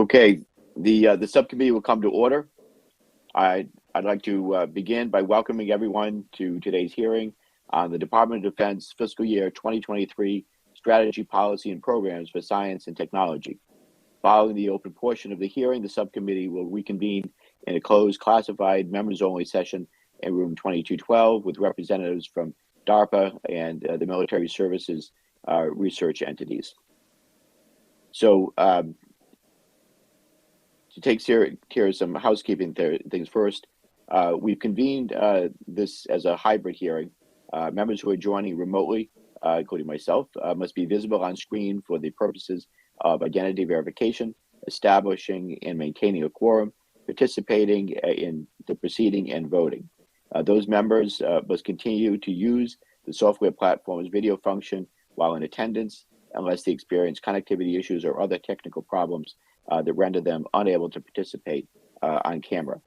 Okay, the subcommittee will come to order. I'd like to begin by welcoming everyone to today's hearing on the Department of Defense fiscal year 2023 strategy, policy, and programs for science and technology. Following the open portion of the hearing, the subcommittee will reconvene in a closed, classified, members-only session in room 2212 with representatives from DARPA and the military services research entities. So to take care of some housekeeping things first, we've convened this as a hybrid hearing. Members who are joining remotely, including myself, must be visible on screen for the purposes of identity verification, establishing and maintaining a quorum, participating in the proceeding, and voting. Those members must continue to use the software platform's video function while in attendance, unless they experience connectivity issues or other technical problems that render them unable to participate on camera.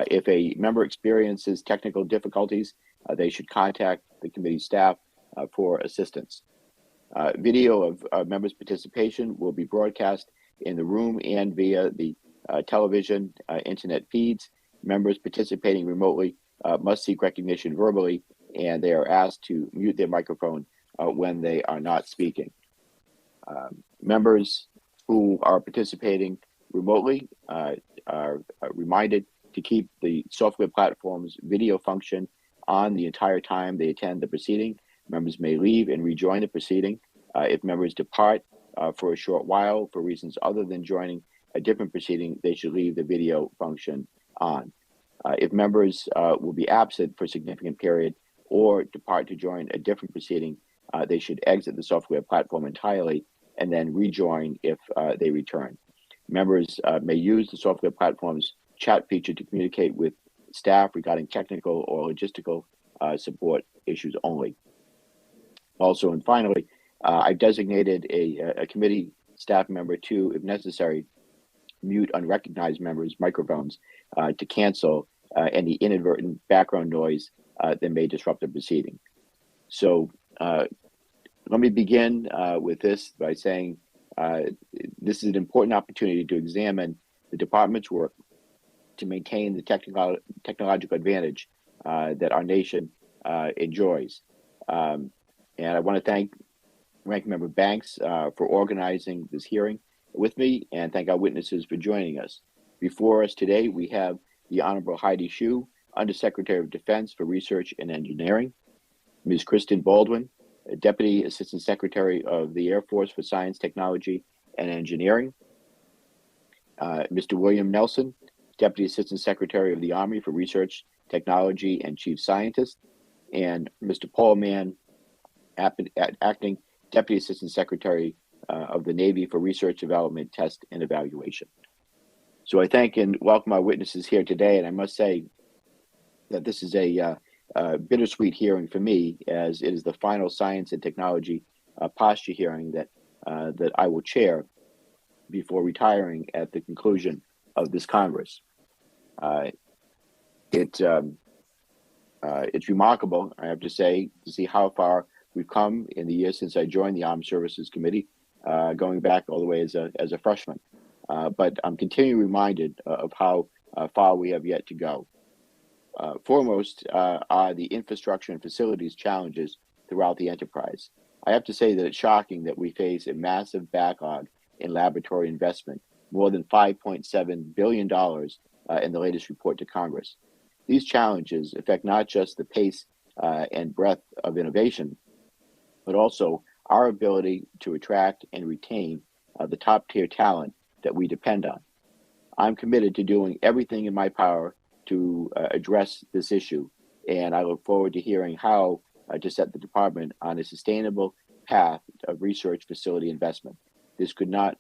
If a member experiences technical difficulties, they should contact the committee staff for assistance. Video of members' participation will be broadcast in the room and via the television, internet feeds. Members participating remotely must seek recognition verbally, and they are asked to mute their microphone when they are not speaking. Members who are participating remotely are reminded to keep the software platform's video function on the entire time they attend the proceeding. Members may leave and rejoin the proceeding. If members depart for a short while for reasons other than joining a different proceeding, they should leave the video function on. If members will be absent for a significant period or depart to join a different proceeding, they should exit the software platform entirely and then rejoin if they return. Members may use the software platform's chat feature to communicate with staff regarding technical or logistical support issues only. Also, and finally, I've designated a committee staff member to, if necessary, mute unrecognized members' microphones to cancel any inadvertent background noise that may disrupt the proceeding. So let me begin with this by saying this is an important opportunity to examine the department's work to maintain the technological advantage that our nation enjoys. And I want to thank Ranking Member Banks for organizing this hearing with me, and thank our witnesses for joining us. Before us today, we have the Honorable Heidi Shyu, Undersecretary of Defense for Research and Engineering, Ms. Kristen Baldwin, Deputy Assistant Secretary of the Air Force for Science, Technology, and Engineering, Mr. William Nelson, Deputy Assistant Secretary of the Army for Research, Technology, and Chief Scientist, and Mr. Paul Mann, Acting Deputy Assistant Secretary of the Navy for Research, Development, Test, and Evaluation. So I thank and welcome our witnesses here today, and I must say that this is a bittersweet hearing for me, as it is the final science and technology posture hearing that I will chair before retiring at the conclusion of this Congress. It's remarkable, I have to say, to see how far we've come in the years since I joined the Armed Services Committee, going back all the way as a freshman. But I'm continually reminded of how far we have yet to go. Foremost are the infrastructure and facilities challenges throughout the enterprise. I have to say that it's shocking that we face a massive backlog in laboratory investment, more than $5.7 billion in the latest report to Congress. These challenges affect not just the pace and breadth of innovation, but also our ability to attract and retain the top-tier talent that we depend on. I'm committed to doing everything in my power to address this issue, and I look forward to hearing how to set the department on a sustainable path of research facility investment. This could not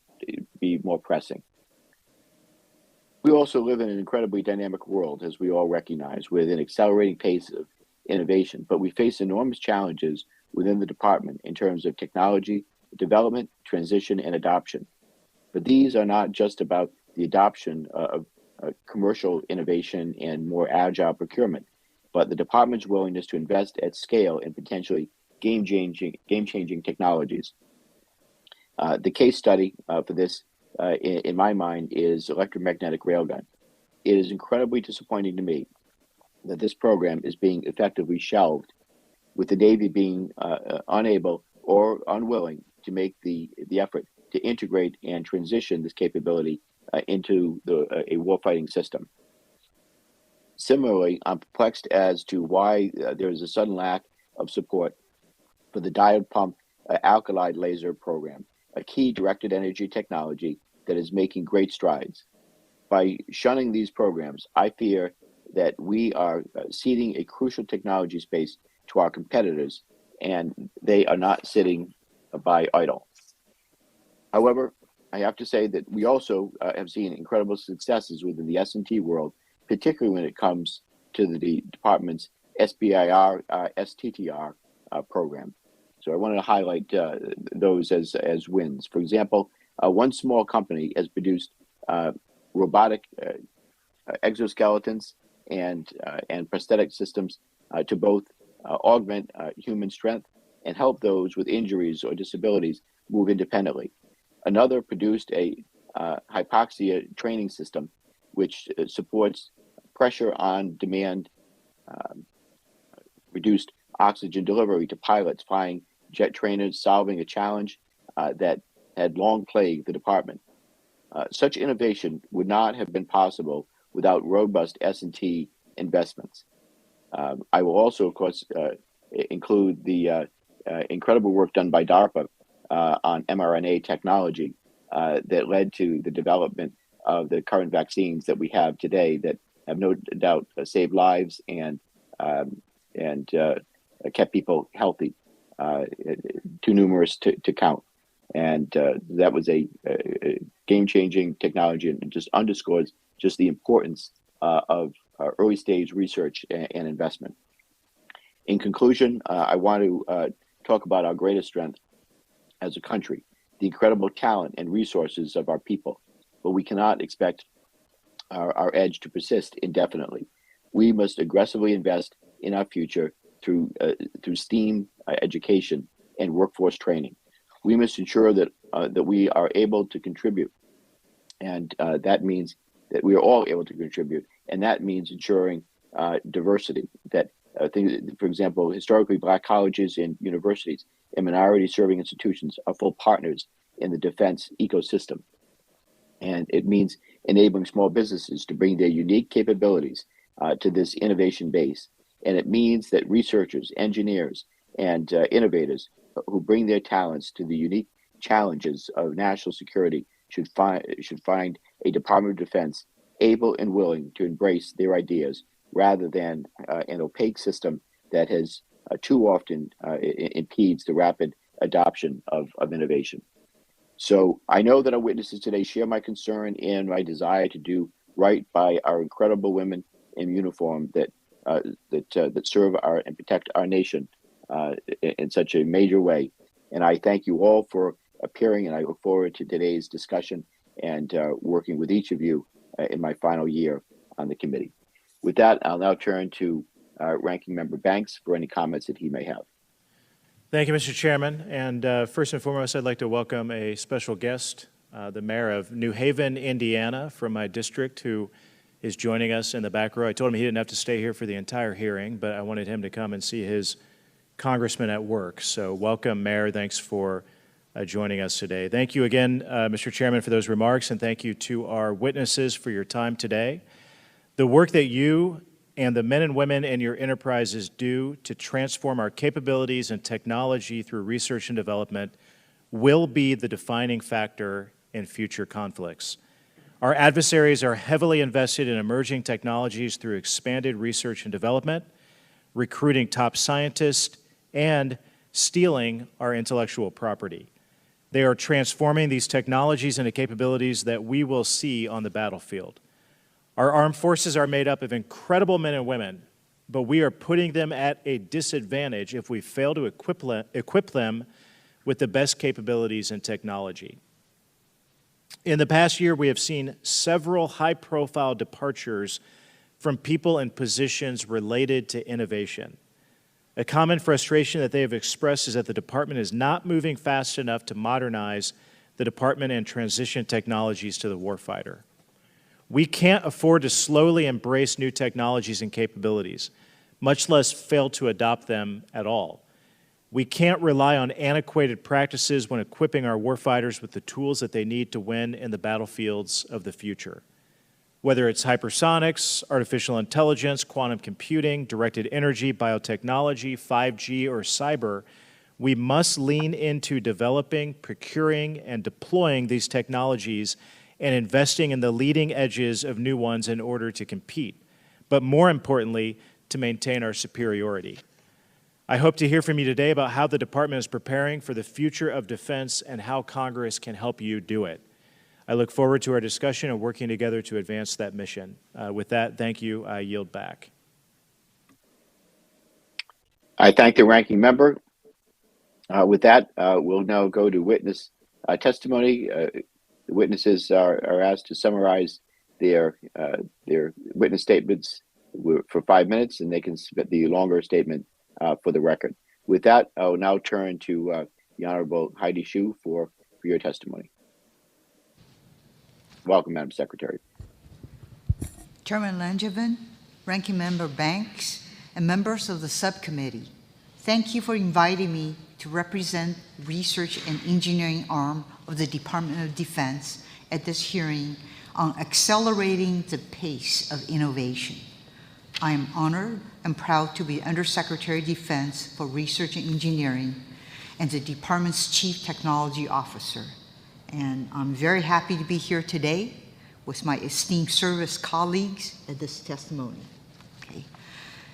be more pressing. We also live in an incredibly dynamic world, as we all recognize, with an accelerating pace of innovation, but we face enormous challenges within the department in terms of technology, development, transition, and adoption. But these are not just about the adoption of commercial innovation and more agile procurement, but the department's willingness to invest at scale in potentially game-changing technologies. The case study for this in my mind, is electromagnetic railgun. It is incredibly disappointing to me that this program is being effectively shelved, with the Navy being unable or unwilling to make the effort to integrate and transition this capability into a warfighting system. Similarly, I'm perplexed as to why there is a sudden lack of support for the diode pump alkali laser program, a key directed energy technology that is making great strides. By shunning these programs, I fear that we are ceding a crucial technology space to our competitors, and they are not sitting by idle. However, I have to say that we also have seen incredible successes within the S&T world, particularly when it comes to the department's SBIR, STTR program. So I wanted to highlight those as wins. For example, one small company has produced robotic exoskeletons and prosthetic systems to both augment human strength and help those with injuries or disabilities move independently. Another produced a hypoxia training system, which supports pressure on demand, reduced oxygen delivery to pilots flying jet trainers, solving a challenge that had long plagued the department. Such innovation would not have been possible without robust S&T investments. I will also, of course, include the incredible work done by DARPA on mRNA technology that led to the development of the current vaccines that we have today that have no doubt saved lives and kept people healthy, too numerous to count. And that was a game-changing technology, and it just underscores just the importance of early-stage research and investment. In conclusion, I want to talk about our greatest strength as a country, the incredible talent and resources of our people, but we cannot expect our edge to persist indefinitely. We must aggressively invest in our future through STEAM education and workforce training. We must ensure that we are able to contribute, and that means that we are all able to contribute, and that means ensuring diversity. That for example, historically Black colleges and universities and minority-serving institutions are full partners in the defense ecosystem, and it means enabling small businesses to bring their unique capabilities to this innovation base, and it means that researchers, engineers, and innovators who bring their talents to the unique challenges of national security should find a Department of Defense able and willing to embrace their ideas rather than an opaque system that has too often impedes the rapid adoption of innovation. So I know that our witnesses today share my concern and my desire to do right by our incredible women in uniform that serve and protect our nation in such a major way. And I thank you all for appearing, and I look forward to today's discussion and working with each of you in my final year on the committee. With that, I'll now turn to Ranking Member Banks for any comments that he may have. Thank you, Mr. Chairman. And first and foremost, I'd like to welcome a special guest, the mayor of New Haven, Indiana, from my district, who is joining us in the back row. I told him he didn't have to stay here for the entire hearing, but I wanted him to come and see his congressman at work. So welcome, Mayor. Thanks for joining us today. Thank you again, Mr. Chairman, for those remarks, and thank you to our witnesses for your time today. The work that you and the men and women in your enterprises do to transform our capabilities and technology through research and development will be the defining factor in future conflicts. Our adversaries are heavily invested in emerging technologies through expanded research and development, recruiting top scientists, and stealing our intellectual property. They are transforming these technologies into capabilities that we will see on the battlefield. Our armed forces are made up of incredible men and women, but we are putting them at a disadvantage if we fail to equip them with the best capabilities and technology. In the past year, we have seen several high-profile departures from people in positions related to innovation. A common frustration that they have expressed is that the department is not moving fast enough to modernize the department and transition technologies to the warfighter. We can't afford to slowly embrace new technologies and capabilities, much less fail to adopt them at all. We can't rely on antiquated practices when equipping our warfighters with the tools that they need to win in the battlefields of the future. Whether it's hypersonics, artificial intelligence, quantum computing, directed energy, biotechnology, 5G, or cyber, we must lean into developing, procuring, and deploying these technologies and investing in the leading edges of new ones in order to compete, but more importantly, to maintain our superiority. I hope to hear from you today about how the department is preparing for the future of defense and how Congress can help you do it. I look forward to our discussion and working together to advance that mission. With that, thank you. I yield back. I thank the ranking member. With that, we'll now go to witness testimony. The witnesses are asked to summarize their witness statements for 5 minutes, and they can submit the longer statement for the record. With that, I'll now turn to the Honorable Heidi Shyu for your testimony. Welcome, Madam Secretary. Chairman Langevin, Ranking Member Banks, and members of the subcommittee, thank you for inviting me to represent research and engineering arm of the Department of Defense at this hearing on accelerating the pace of innovation. I am honored and proud to be Undersecretary of Defense for Research and Engineering and the Department's Chief Technology Officer. And I'm very happy to be here today with my esteemed service colleagues at this testimony. Okay.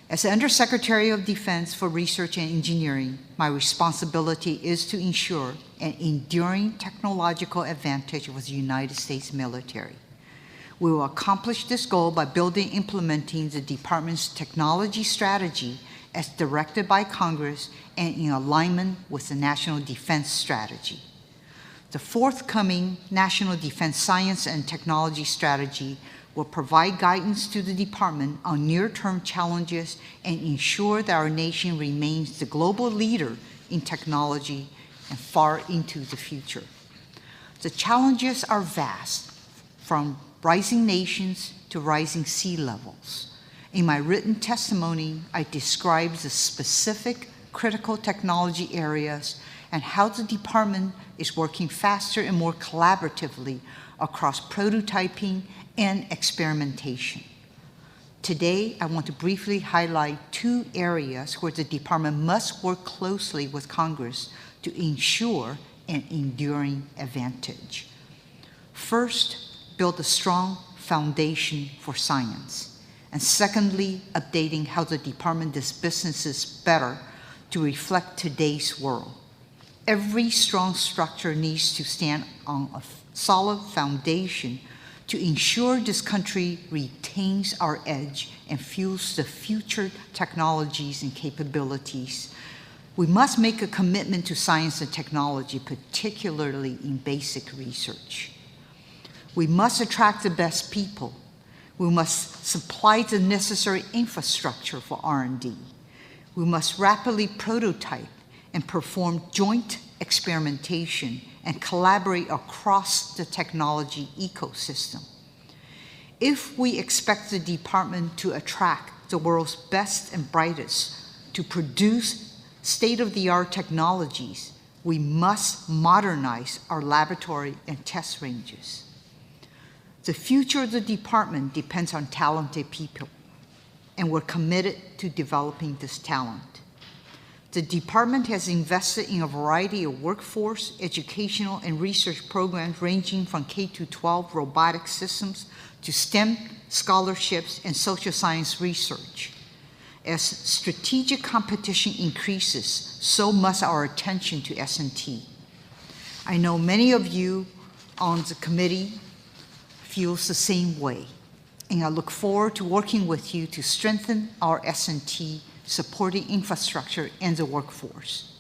As the Undersecretary of Defense for Research and Engineering, my responsibility is to ensure an enduring technological advantage of the United States military. We will accomplish this goal by building and implementing the Department's technology strategy as directed by Congress and in alignment with the National Defense Strategy. The forthcoming National Defense Science and Technology Strategy will provide guidance to the Department on near-term challenges and ensure that our nation remains the global leader in technology and far into the future. The challenges are vast, from rising nations to rising sea levels. In my written testimony, I describe the specific critical technology areas and how the department is working faster and more collaboratively across prototyping and experimentation. Today, I want to briefly highlight 2 areas where the department must work closely with Congress to ensure an enduring advantage. First, build a strong foundation for science. And secondly, updating how the department does businesses better to reflect today's world. Every strong structure needs to stand on a solid foundation to ensure this country retains our edge and fuels the future technologies and capabilities. We must make a commitment to science and technology, particularly in basic research. We must attract the best people. We must supply the necessary infrastructure for R&D. We must rapidly prototype and perform joint experimentation and collaborate across the technology ecosystem. If we expect the department to attract the world's best and brightest to produce state-of-the-art technologies, we must modernize our laboratory and test ranges. The future of the department depends on talented people, and we're committed to developing this talent. The department has invested in a variety of workforce, educational, and research programs ranging from K-12 robotic systems to STEM scholarships and social science research. As strategic competition increases, so must our attention to S&T. I know many of you on the committee feels the same way, and I look forward to working with you to strengthen our S&T supporting infrastructure and the workforce.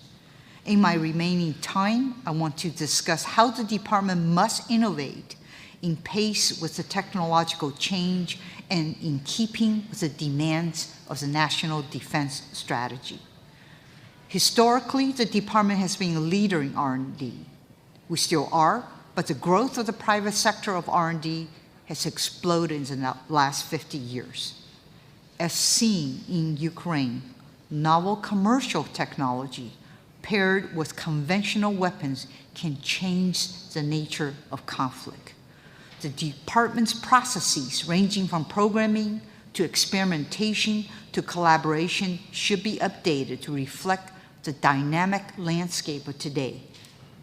In my remaining time, I want to discuss how the department must innovate in pace with the technological change and in keeping with the demands of the National Defense Strategy. Historically, the department has been a leader in R&D. We still are, but the growth of the private sector of R&D has exploded in the last 50 years. As seen in Ukraine, novel commercial technology paired with conventional weapons can change the nature of conflict. The department's processes, ranging from programming to experimentation to collaboration, should be updated to reflect the dynamic landscape of today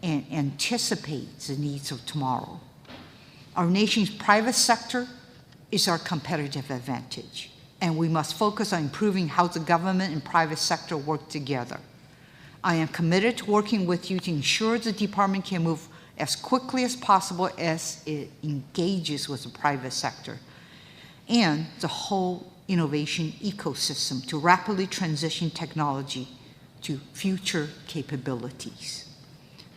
and anticipate the needs of tomorrow. Our nation's private sector is our competitive advantage, and we must focus on improving how the government and private sector work together. I am committed to working with you to ensure the department can move as quickly as possible as it engages with the private sector and the whole innovation ecosystem to rapidly transition technology to future capabilities.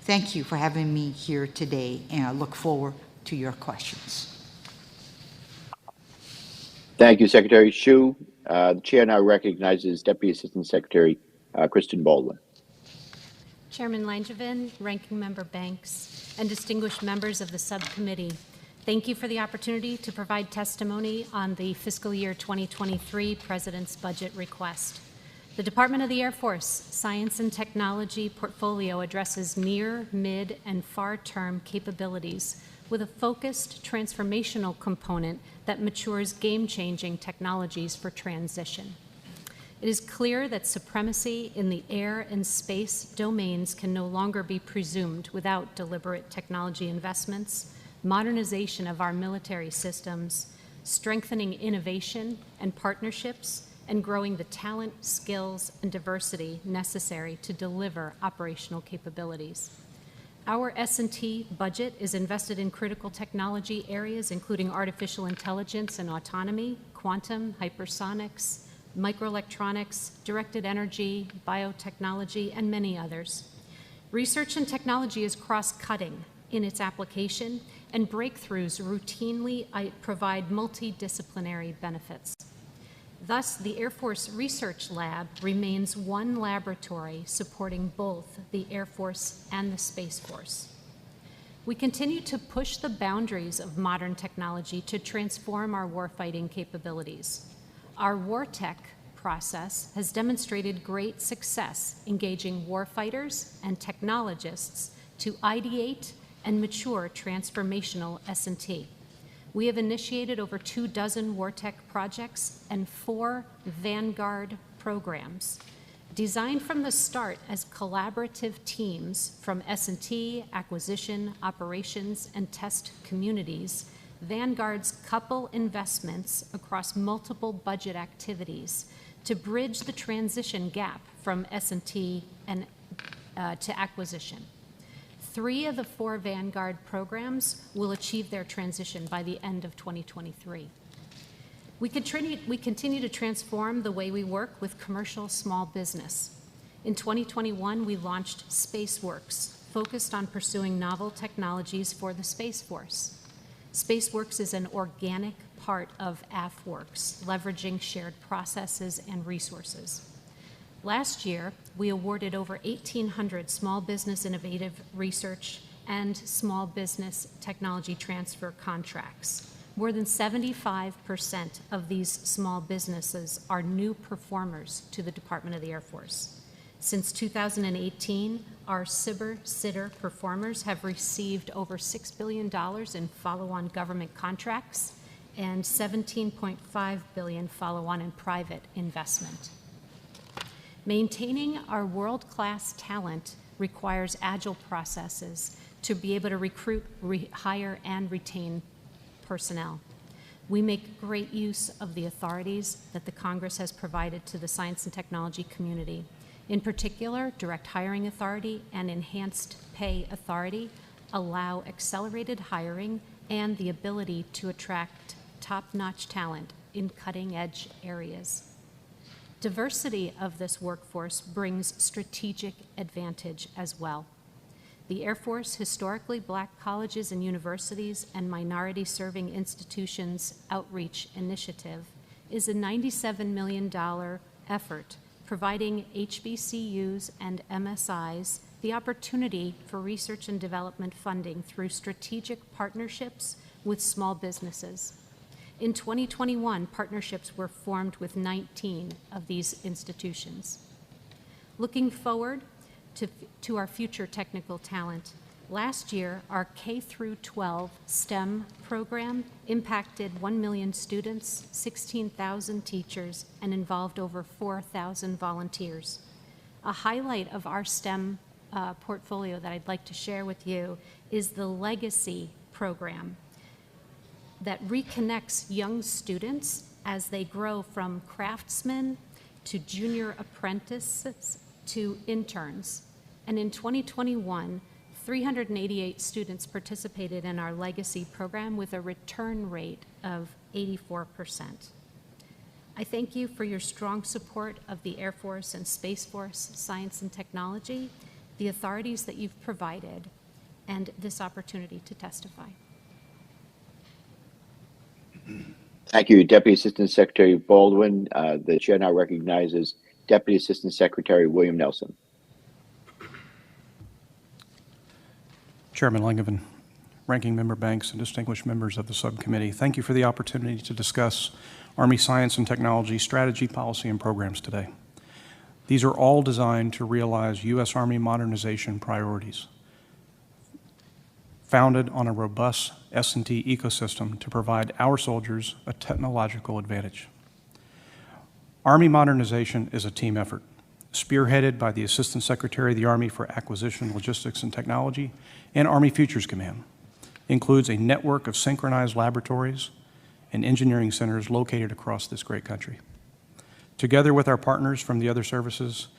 Thank you for having me here today, and I look forward to your questions. Thank you, Secretary Shyu. The chair now recognizes Deputy Assistant Secretary Kristen Baldwin. Chairman Langevin, Ranking Member Banks, and distinguished members of the subcommittee, thank you for the opportunity to provide testimony on the fiscal year 2023 President's budget request. The Department of the Air Force Science and Technology portfolio addresses near, mid, and far-term capabilities with a focused transformational component that matures game-changing technologies for transition. It is clear that supremacy in the air and space domains can no longer be presumed without deliberate technology investments, modernization of our military systems, strengthening innovation and partnerships, and growing the talent, skills, and diversity necessary to deliver operational capabilities. Our S&T budget is invested in critical technology areas, including artificial intelligence and autonomy, quantum, hypersonics, microelectronics, directed energy, biotechnology, and many others. Research and technology is cross-cutting in its application, and breakthroughs routinely provide multidisciplinary benefits. Thus, the Air Force Research Lab remains one laboratory supporting both the Air Force and the Space Force. We continue to push the boundaries of modern technology to transform our warfighting capabilities. Our WarTech process has demonstrated great success engaging warfighters and technologists to ideate and mature transformational S&T. We have initiated over 24 WarTech projects and 4 Vanguard programs. Designed from the start as collaborative teams from S&T, acquisition, operations, and test communities, Vanguards couple investments across multiple budget activities to bridge the transition gap from S&T and to acquisition. 3 of the 4 Vanguard programs will achieve their transition by the end of 2023. We continue to transform the way we work with commercial small business. In 2021, we launched SpaceWorks, focused on pursuing novel technologies for the Space Force. SpaceWorks is an organic part of AFWorks, leveraging shared processes and resources. Last year, we awarded over 1,800 small business innovative research and small business technology transfer contracts. More than 75% of these small businesses are new performers to the Department of the Air Force. Since 2018, our SBIR performers have received over $6 billion in follow-on government contracts and $17.5 billion follow-on in private investment. Maintaining our world-class talent requires agile processes to be able to recruit, hire, and retain personnel. We make great use of the authorities that the Congress has provided to the science and technology community. In particular, direct hiring authority and enhanced pay authority allow accelerated hiring and the ability to attract top-notch talent in cutting-edge areas. Diversity of this workforce brings strategic advantage as well. The Air Force Historically Black Colleges and Universities and Minority Serving Institutions Outreach Initiative is a $97 million effort providing HBCUs and MSIs the opportunity for research and development funding through strategic partnerships with small businesses. In 2021, partnerships were formed with 19 of these institutions. Looking forward to our future technical talent, last year, our K-12 STEM program impacted 1 million students, 16,000 teachers, and involved over 4,000 volunteers. A highlight of our STEM portfolio that I'd like to share with you is the Legacy program that reconnects young students as they grow from craftsmen to junior apprentices to interns. And in 2021, 388 students participated in our Legacy program with a return rate of 84%. I thank you for your strong support of the Air Force and Space Force Science and Technology, the authorities that you've provided, and this opportunity to testify. Thank you, Deputy Assistant Secretary Baldwin. The chair now recognizes Deputy Assistant Secretary William Nelson. Chairman Langevin, Ranking Member Banks, and distinguished members of the subcommittee, thank you for the opportunity to discuss Army Science and Technology strategy, policy, and programs today. These are all designed to realize U.S. Army modernization priorities, founded on a robust S&T ecosystem to provide our soldiers a technological advantage. Army modernization is a team effort, spearheaded by the Assistant Secretary of the Army for Acquisition, Logistics, and Technology, and Army Futures Command. Includes a network of synchronized laboratories and engineering centers located across this great country. Together with our partners from the other services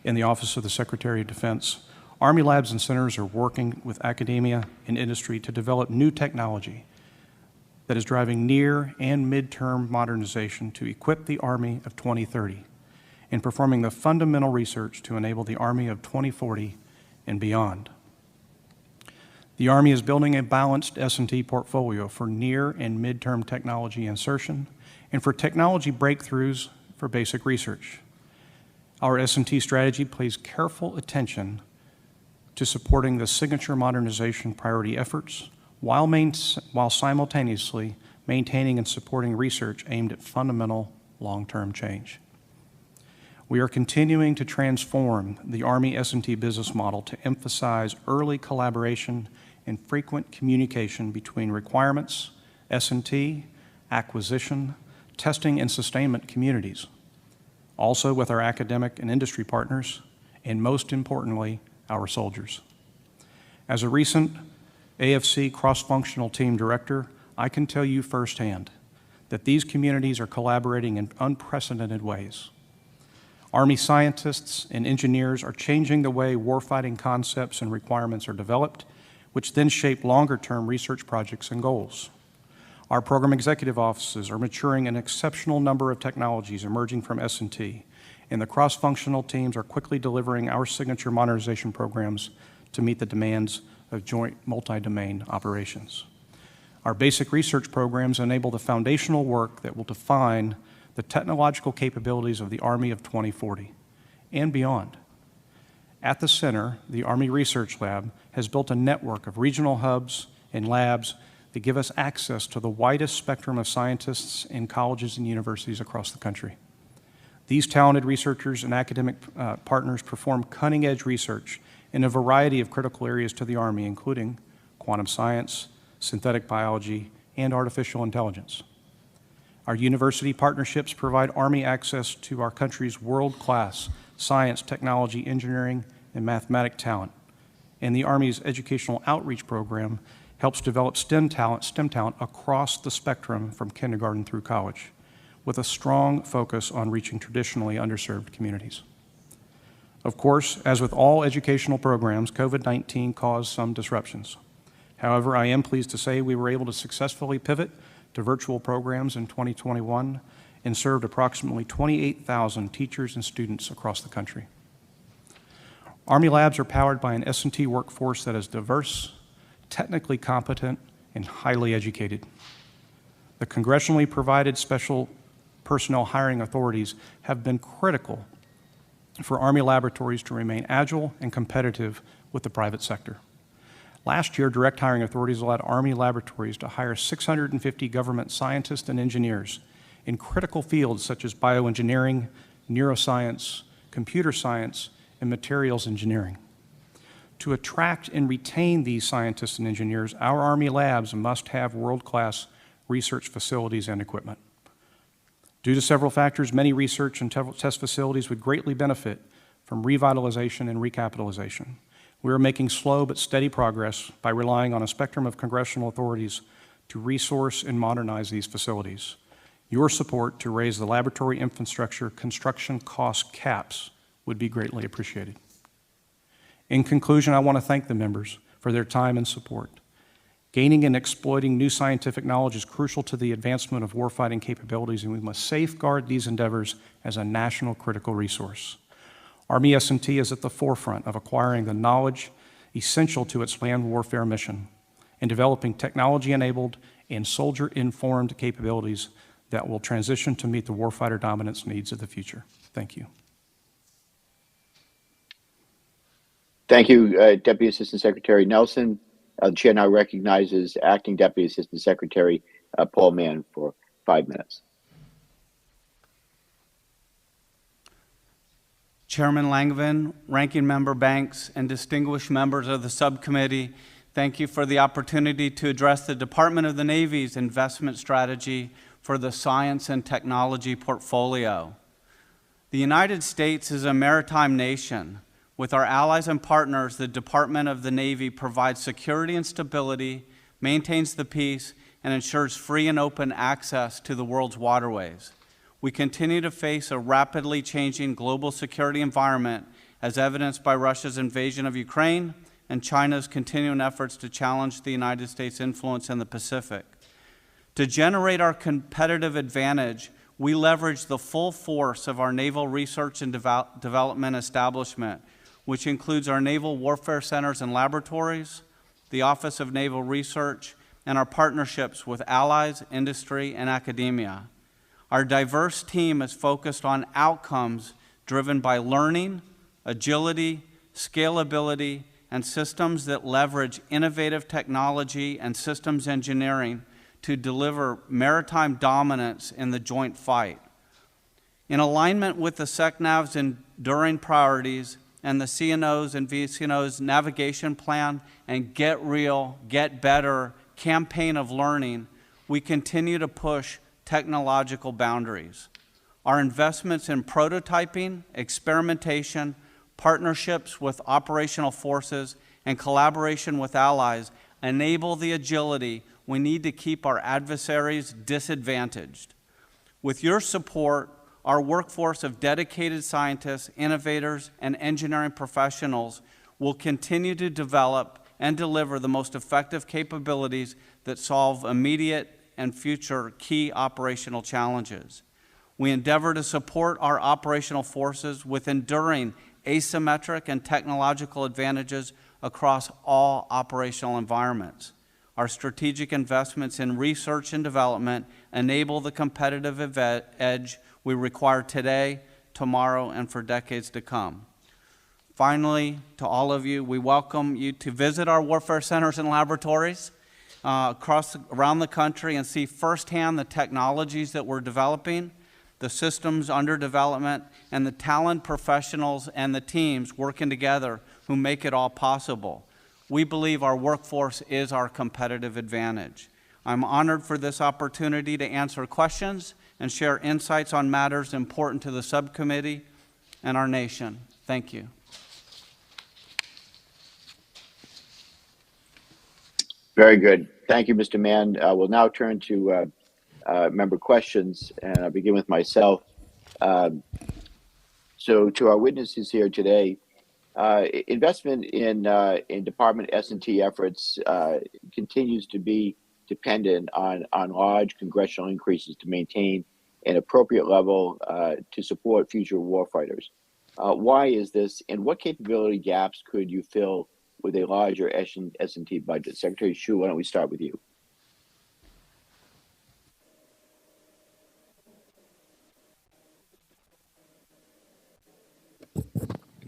and the Office of the Secretary of Defense, Army labs and centers are working with academia and industry to develop new technology that is driving near and midterm modernization to equip the Army of 2030 and performing the fundamental research to enable the Army of 2040 and beyond. The Army is building a balanced S&T portfolio for near and midterm technology insertion and for technology breakthroughs for basic research. Our S&T strategy pays careful attention to supporting the signature modernization priority efforts while simultaneously maintaining and supporting research aimed at fundamental long-term change. We are continuing to transform the Army S&T business model to emphasize early collaboration and frequent communication between requirements, S&T, acquisition, testing, and sustainment communities, also with our academic and industry partners, and most importantly, our soldiers. As a recent AFC cross-functional team director, I can tell you firsthand that these communities are collaborating in unprecedented ways. Army scientists and engineers are changing the way warfighting concepts and requirements are developed, which then shape longer-term research projects and goals. Our program executive offices are maturing an exceptional number of technologies emerging from S&T, and the cross-functional teams are quickly delivering our signature modernization programs to meet the demands of joint multi-domain operations. Our basic research programs enable the foundational work that will define the technological capabilities of the Army of 2040 and beyond. At the center, the Army Research Lab has built a network of regional hubs and labs that give us access to the widest spectrum of scientists in colleges and universities across the country. These talented researchers and academic partners perform cutting-edge research in a variety of critical areas to the Army, including quantum science, synthetic biology, and artificial intelligence. Our university partnerships provide Army access to our country's world-class science, technology, engineering, and mathematic talent. And the Army's educational outreach program helps develop STEM talent across the spectrum from kindergarten through college, with a strong focus on reaching traditionally underserved communities. Of course, as with all educational programs, COVID-19 caused some disruptions. However, I am pleased to say we were able to successfully pivot to virtual programs in 2021 and served approximately 28,000 teachers and students across the country. Army labs are powered by an S&T workforce that is diverse, technically competent, and highly educated. The congressionally provided special personnel hiring authorities have been critical for Army laboratories to remain agile and competitive with the private sector. Last year, direct hiring authorities allowed Army laboratories to hire 650 government scientists and engineers in critical fields such as bioengineering, neuroscience, computer science, and materials engineering. To attract and retain these scientists and engineers, our Army labs must have world-class research facilities and equipment. Due to several factors, many research and test facilities would greatly benefit from revitalization and recapitalization. We are making slow but steady progress by relying on a spectrum of congressional authorities to resource and modernize these facilities. Your support to raise the laboratory infrastructure construction cost caps would be greatly appreciated. In conclusion, I want to thank the members for their time and support. Gaining and exploiting new scientific knowledge is crucial to the advancement of warfighting capabilities, and we must safeguard these endeavors as a national critical resource. Army S&T is at the forefront of acquiring the knowledge essential to its land warfare mission and developing technology-enabled and soldier-informed capabilities that will transition to meet the warfighter dominance needs of the future. Thank you. Thank you, Deputy Assistant Secretary Nelson. The chair now recognizes Acting Deputy Assistant Secretary Paul Mann for 5 minutes. Chairman Langevin, Ranking Member Banks, and distinguished members of the subcommittee, thank you for the opportunity to address the Department of the Navy's investment strategy for the science and technology portfolio. The United States is a maritime nation. With our allies and partners, the Department of the Navy provides security and stability, maintains the peace, and ensures free and open access to the world's waterways. We continue to face a rapidly changing global security environment as evidenced by Russia's invasion of Ukraine and China's continuing efforts to challenge the United States' influence in the Pacific. To generate our competitive advantage, we leverage the full force of our Naval Research and Development establishment, which includes our Naval Warfare Centers and Laboratories, the Office of Naval Research, and our partnerships with allies, industry, and academia. Our diverse team is focused on outcomes driven by learning, agility, scalability, and systems that leverage innovative technology and systems engineering to deliver maritime dominance in the joint fight. In alignment with the SECNAV's enduring priorities and the CNO's and VCNO's navigation plan and Get Real, Get Better campaign of learning, we continue to push technological boundaries. Our investments in prototyping, experimentation, partnerships with operational forces, and collaboration with allies enable the agility we need to keep our adversaries disadvantaged. With your support, our workforce of dedicated scientists, innovators, and engineering professionals will continue to develop and deliver the most effective capabilities that solve immediate and future key operational challenges. We endeavor to support our operational forces with enduring asymmetric and technological advantages across all operational environments. Our strategic investments in research and development enable the competitive edge we require today, tomorrow, and for decades to come. Finally, to all of you, we welcome you to visit our warfare centers and laboratories around the country and see firsthand the technologies that we're developing, the systems under development, and the talent professionals and the teams working together who make it all possible. We believe our workforce is our competitive advantage. I'm honored for this opportunity to answer questions and share insights on matters important to the subcommittee and our nation. Thank you. Very good. Thank you, Mr. Mann. We'll now turn to member questions, and I'll begin with myself. So to our witnesses here today, investment in Department S&T efforts continues to be dependent on large congressional increases to maintain an appropriate level to support future warfighters. Why is this, and what capability gaps could you fill with a larger S&T budget? Secretary Shyu, why don't we start with you?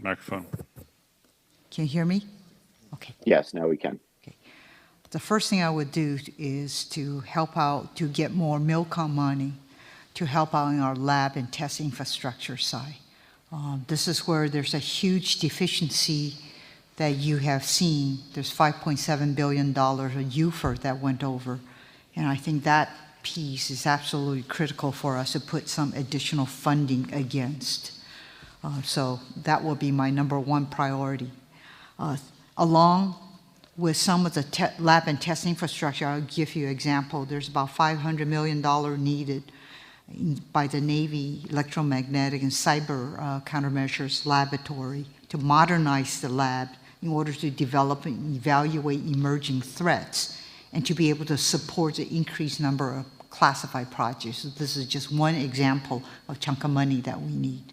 Microphone. Can you hear me? Yes, now we can. The first thing I would do is to help out to get more MILCOM money to help out in our lab and test infrastructure side. This is where there's a huge deficiency that you have seen. There's $5.7 billion of UFR that went over. And I think that piece is absolutely critical for us to put some additional funding against. So that will be my #1 priority. Along with some of the lab and test infrastructure, I'll give you an example. There's about $500 million needed by the Navy Electromagnetic and Cyber Countermeasures Laboratory to modernize the lab in order to develop and evaluate emerging threats and to be able to support the increased number of classified projects. So this is just one example of chunk of money that we need.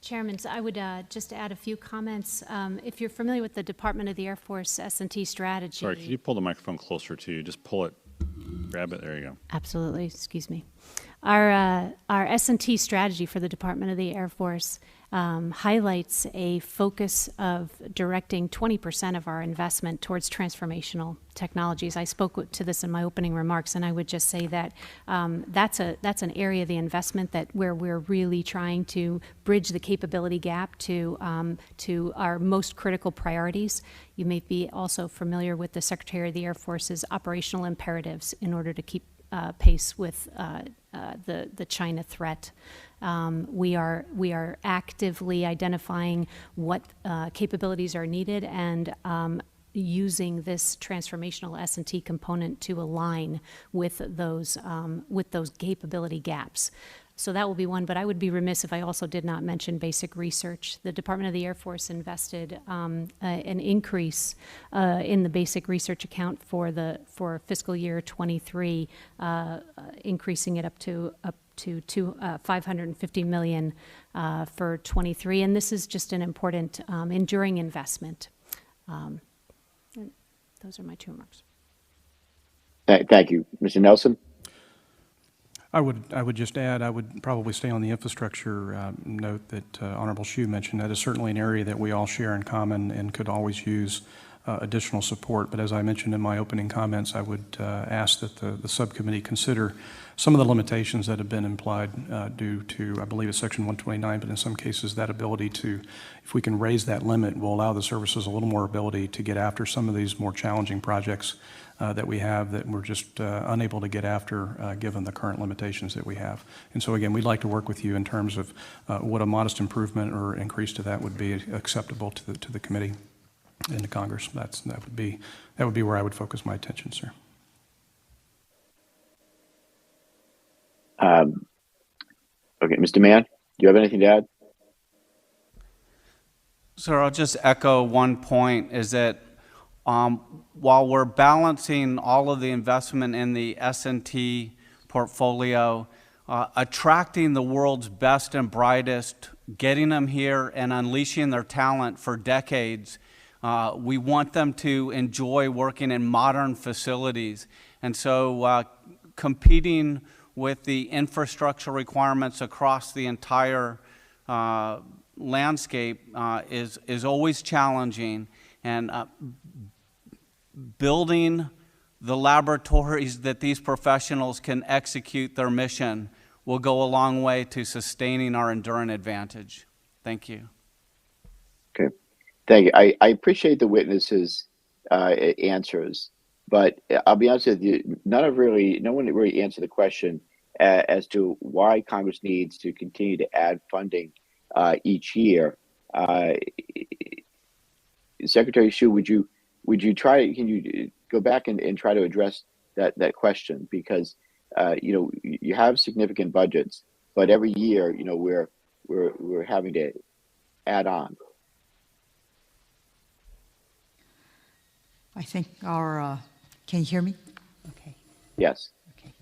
Chairman, so I would just add a few comments. If you're familiar with the Department of the Air Force S&T strategy. Sorry, could you pull the microphone closer to you? Just pull it, grab it, there you go. Absolutely, excuse me. Our S&T strategy for the Department of the Air Force highlights a focus of directing 20% of our investment towards transformational technologies. I spoke to this in my opening remarks, and I would just say that that's an area of the investment where we're really trying to bridge the capability gap to our most critical priorities. You may be also familiar with the Secretary of the Air Force's operational imperatives in order to keep pace with the China threat. We are actively identifying what capabilities are needed and using this transformational S&T component to align with those capability gaps. So that will be one, but I would be remiss if I also did not mention basic research. The Department of the Air Force invested an increase in the basic research account for fiscal year 23, increasing it up to $550 million for 23, and this is just an important enduring investment. Those are my 2 remarks. Thank you. Mr. Nelson? I would just add, I would probably stay on the infrastructure note that Honorable Shyu mentioned. That is certainly an area that we all share in common and could always use additional support. But as I mentioned in my opening comments, I would ask that the subcommittee consider some of the limitations that have been implied due to, I believe it's Section 129, but in some cases that ability to, if we can raise that limit, will allow the services a little more ability to get after some of these more challenging projects that we have that we're just unable to get after given the current limitations that we have. And so again, we'd like to work with you in terms of what a modest improvement or increase to that would be acceptable to the committee and to Congress. That would be where I would focus my attention, sir. Okay, Mr. Mann, do you have anything to add? Sir, I'll just echo one point, is that while we're balancing all of the investment in the S&T portfolio, attracting the world's best and brightest, getting them here and unleashing their talent for decades, we want them to enjoy working in modern facilities. And so competing with the infrastructure requirements across the entire landscape is always challenging. And building the laboratories that these professionals can execute their mission will go a long way to sustaining our enduring advantage. Thank you. Okay, thank you. I appreciate the witnesses' answers, but I'll be honest with you, no one really answered the question as to why Congress needs to continue to add funding each year. Secretary Shyu, would you try? Can you go back and try to address that question? Because you have significant budgets, but every year we're having to add on. I think our can you hear me? Okay. Yes. Okay.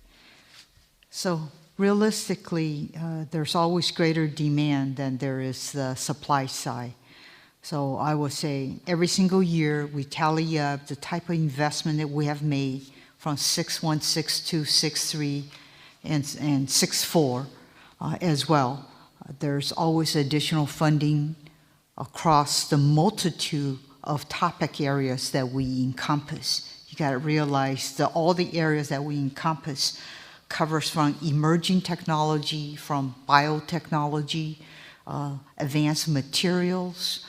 So realistically, there's always greater demand than there is the supply side. So I would say every single year we tally up the type of investment that we have made from 6.1, 6.2, 6.3, and 6.4 as well. There's always additional funding across the multitude of topic areas that we encompass. You got to realize that all the areas that we encompass covers from emerging technology, from biotechnology, advanced materials,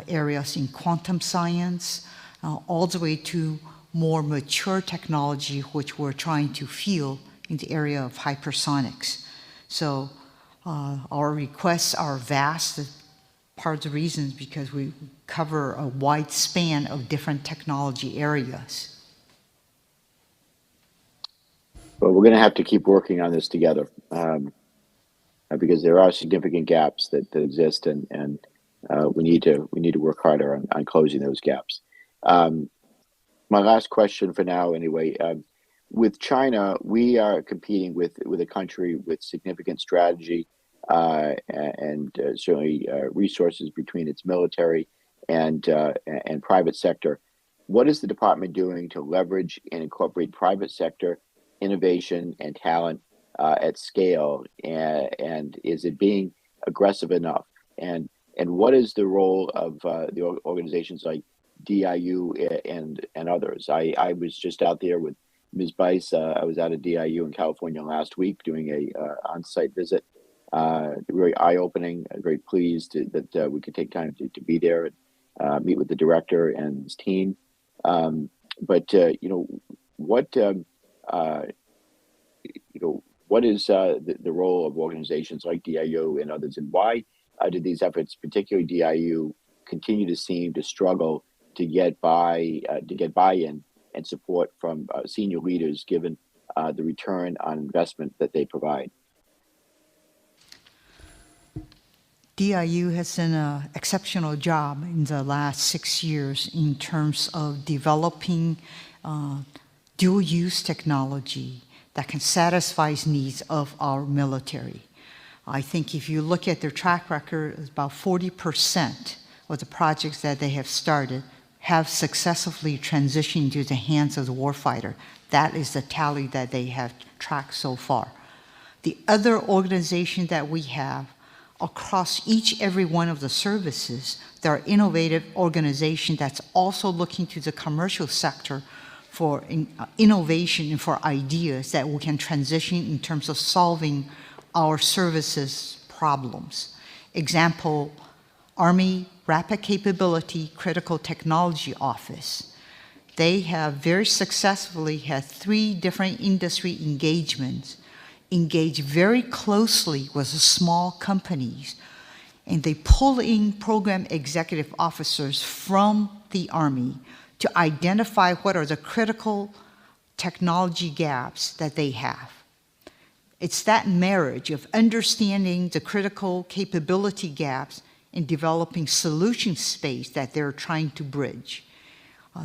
areas in quantum science, all the way to more mature technology, which we're trying to field in the area of hypersonics. So our requests are vast. Part of the reason is because we cover a wide span of different technology areas. But we're going to have to keep working on this together because there are significant gaps that exist, and we need to work harder on closing those gaps. My last question for now, anyway. With China, we are competing with a country with significant strategy and certainly resources between its military and private sector. What is the department doing to leverage and incorporate private sector innovation and talent at scale, and is it being aggressive enough? And what is the role of the organizations like DIU and others? I was just out there with Ms. Bice. I was out at DIU in California last week doing a on-site visit. Very eye-opening. Very pleased that we could take time to be there and meet with the director and his team. What what is the role of organizations like DIU and others, and why did these efforts, particularly DIU, continue to seem to struggle to get buy-in and support from senior leaders, given the return on investment that they provide? DIU has done an exceptional job in the last 6 years in terms of developing dual-use technology that can satisfy needs of our military. I think if you look at their track record, about 40% of the projects that they have started have successfully transitioned into the hands of the warfighter. That is the tally that they have tracked so far. The other organization that we have across every one of the services, there are innovative organizations that's also looking to the commercial sector for innovation and for ideas that we can transition in terms of solving our services problems. Example, Army Rapid Capability Critical Technology Office. They have very successfully had 3 different industry engagements, engaged very closely with the small companies, and they pull in program executive officers from the Army to identify what are the critical technology gaps that they have. It's that marriage of understanding the critical capability gaps and developing solution space that they're trying to bridge.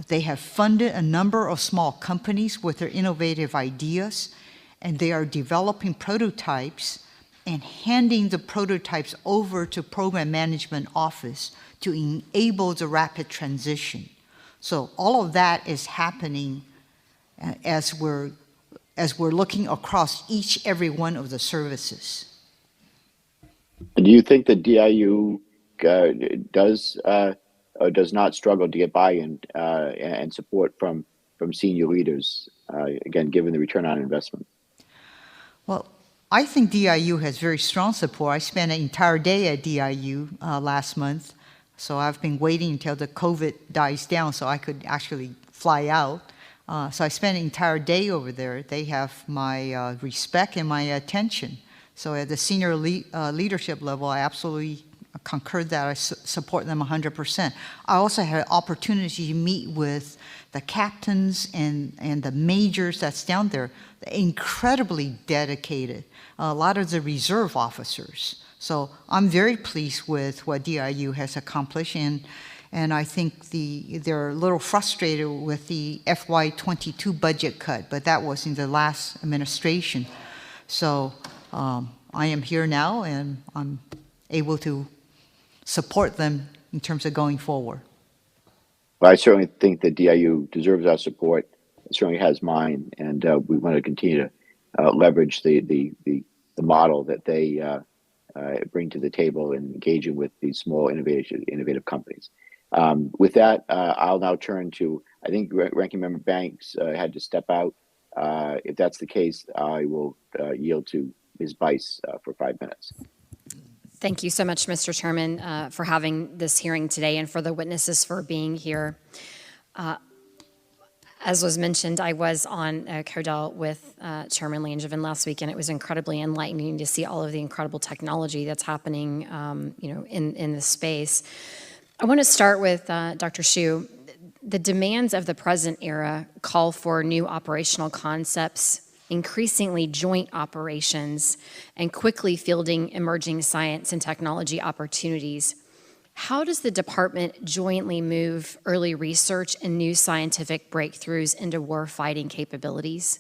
They have funded a number of small companies with their innovative ideas, and they are developing prototypes and handing the prototypes over to Program Management Office to enable the rapid transition. So all of that is happening as we're looking across every one of the services. Do you think that DIU does not struggle to get buy-in and support from senior leaders, again, given the return on investment? Well, I think DIU has very strong support. I spent an entire day at DIU last month, so I've been waiting until the COVID dies down so I could actually fly out. So I spent an entire day over there. They have my respect and my attention. So at the senior leadership level, I absolutely concur that I support them 100%. I also had an opportunity to meet with the captains and the majors that's down there. They're incredibly dedicated. A lot of the reserve officers. So I'm very pleased with what DIU has accomplished, and I think they're a little frustrated with the FY22 budget cut, but that was in the last administration. So I am here now, and I'm able to support them in terms of going forward. Well, I certainly think that DIU deserves our support. It certainly has mine, and we want to continue to leverage the model that they bring to the table in engaging with these small innovative companies. With that, I'll now turn to, I think Ranking Member Banks had to step out. If that's the case, I will yield to Ms. Bice for 5 minutes. Thank you so much, Mr. Chairman, for having this hearing today and for the witnesses for being here. As was mentioned, I was on CODEL with Chairman Langevin last week, and it was incredibly enlightening to see all of the incredible technology that's happening, in this space. I want to start with Dr. Shyu. The demands of the present era call for new operational concepts, increasingly joint operations, and quickly fielding emerging science and technology opportunities. How does the department jointly move early research and new scientific breakthroughs into warfighting capabilities?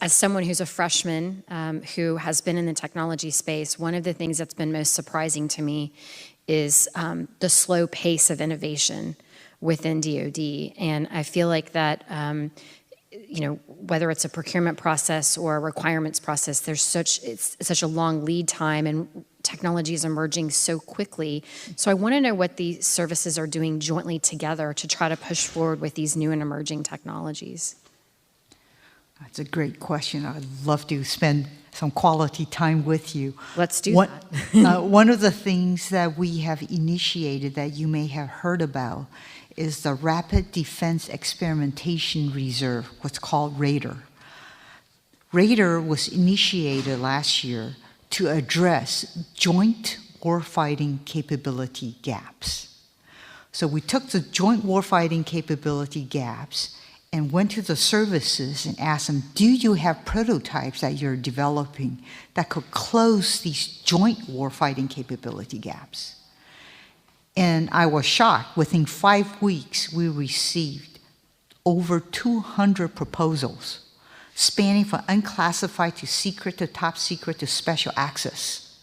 As someone who's a freshman who has been in the technology space, one of the things that's been most surprising to me is the slow pace of innovation within DOD. And I feel like that, whether it's a procurement process or a requirements process, it's such a long lead time, and technology is emerging so quickly. So I want to know what these services are doing jointly together to try to push forward with these new and emerging technologies. That's a great question. I'd love to spend some quality time with you. Let's do that. One of the things that we have initiated that you may have heard about is the Rapid Defense Experimentation Reserve, what's called RADAR. RADAR was initiated last year to address joint warfighting capability gaps. So we took the joint warfighting capability gaps and went to the services and asked them, do you have prototypes that you're developing that could close these joint warfighting capability gaps? And I was shocked. Within 5 weeks, we received over 200 proposals, spanning from unclassified to secret to top secret to special access.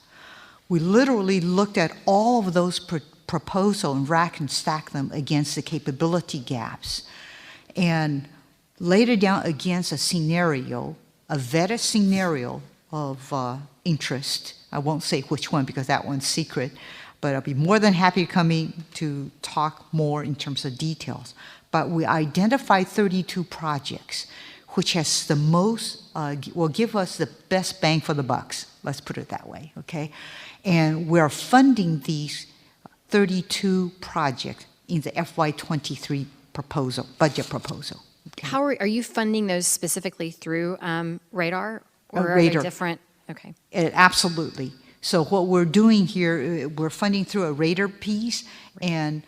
We literally looked at all of those proposals and rack and stack them against the capability gaps, and laid it down against a scenario, a vetted scenario of interest. I won't say which one because that one's secret, but I'll be more than happy to come in to talk more in terms of details. But we identified 32 projects, which has the most, will give us the best bang for the bucks, let's put it that way, okay? And we're funding these 32 projects in the FY23 proposal, budget proposal. Okay? How are you funding those specifically through RADAR, or are RADAR. they different? Okay. Absolutely. So what we're doing here, we're funding through a RADAR piece, and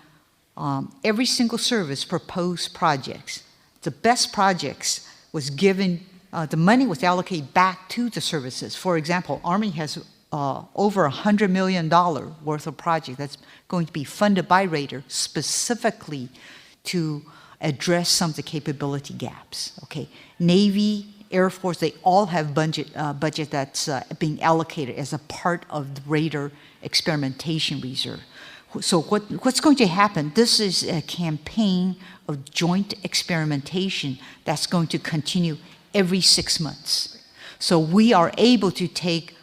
every single service proposed projects. The best projects was given, the money was allocated back to the services. For example, Army has over $100 million worth of project that's going to be funded by RADAR specifically to address some of the capability gaps. Okay, Navy, Air Force, they all have budget that's being allocated as a part of the RADAR experimentation reserve. So what's going to happen? This is a campaign of joint experimentation that's going to continue every 6 months. So we are able to take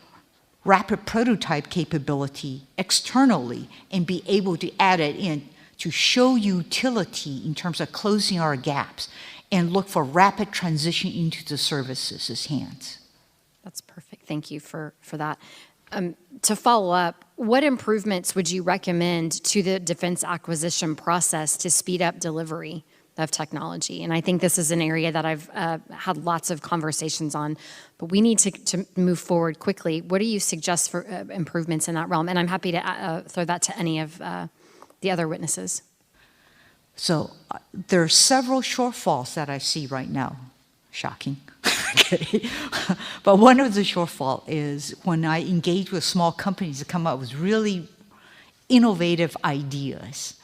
rapid prototype capability externally and be able to add it in to show utility in terms of closing our gaps and look for rapid transition into the services' hands. That's perfect. Thank you for that. To follow up, what improvements would you recommend to the defense acquisition process to speed up delivery of technology? And I think this is an area that I've had lots of conversations on, but we need to move forward quickly. What do you suggest for improvements in that realm? And I'm happy to throw that to any of the other witnesses. So there are several shortfalls that I see right now. Shocking. Okay. But one of the shortfall is when I engage with small companies to come up with really innovative ideas.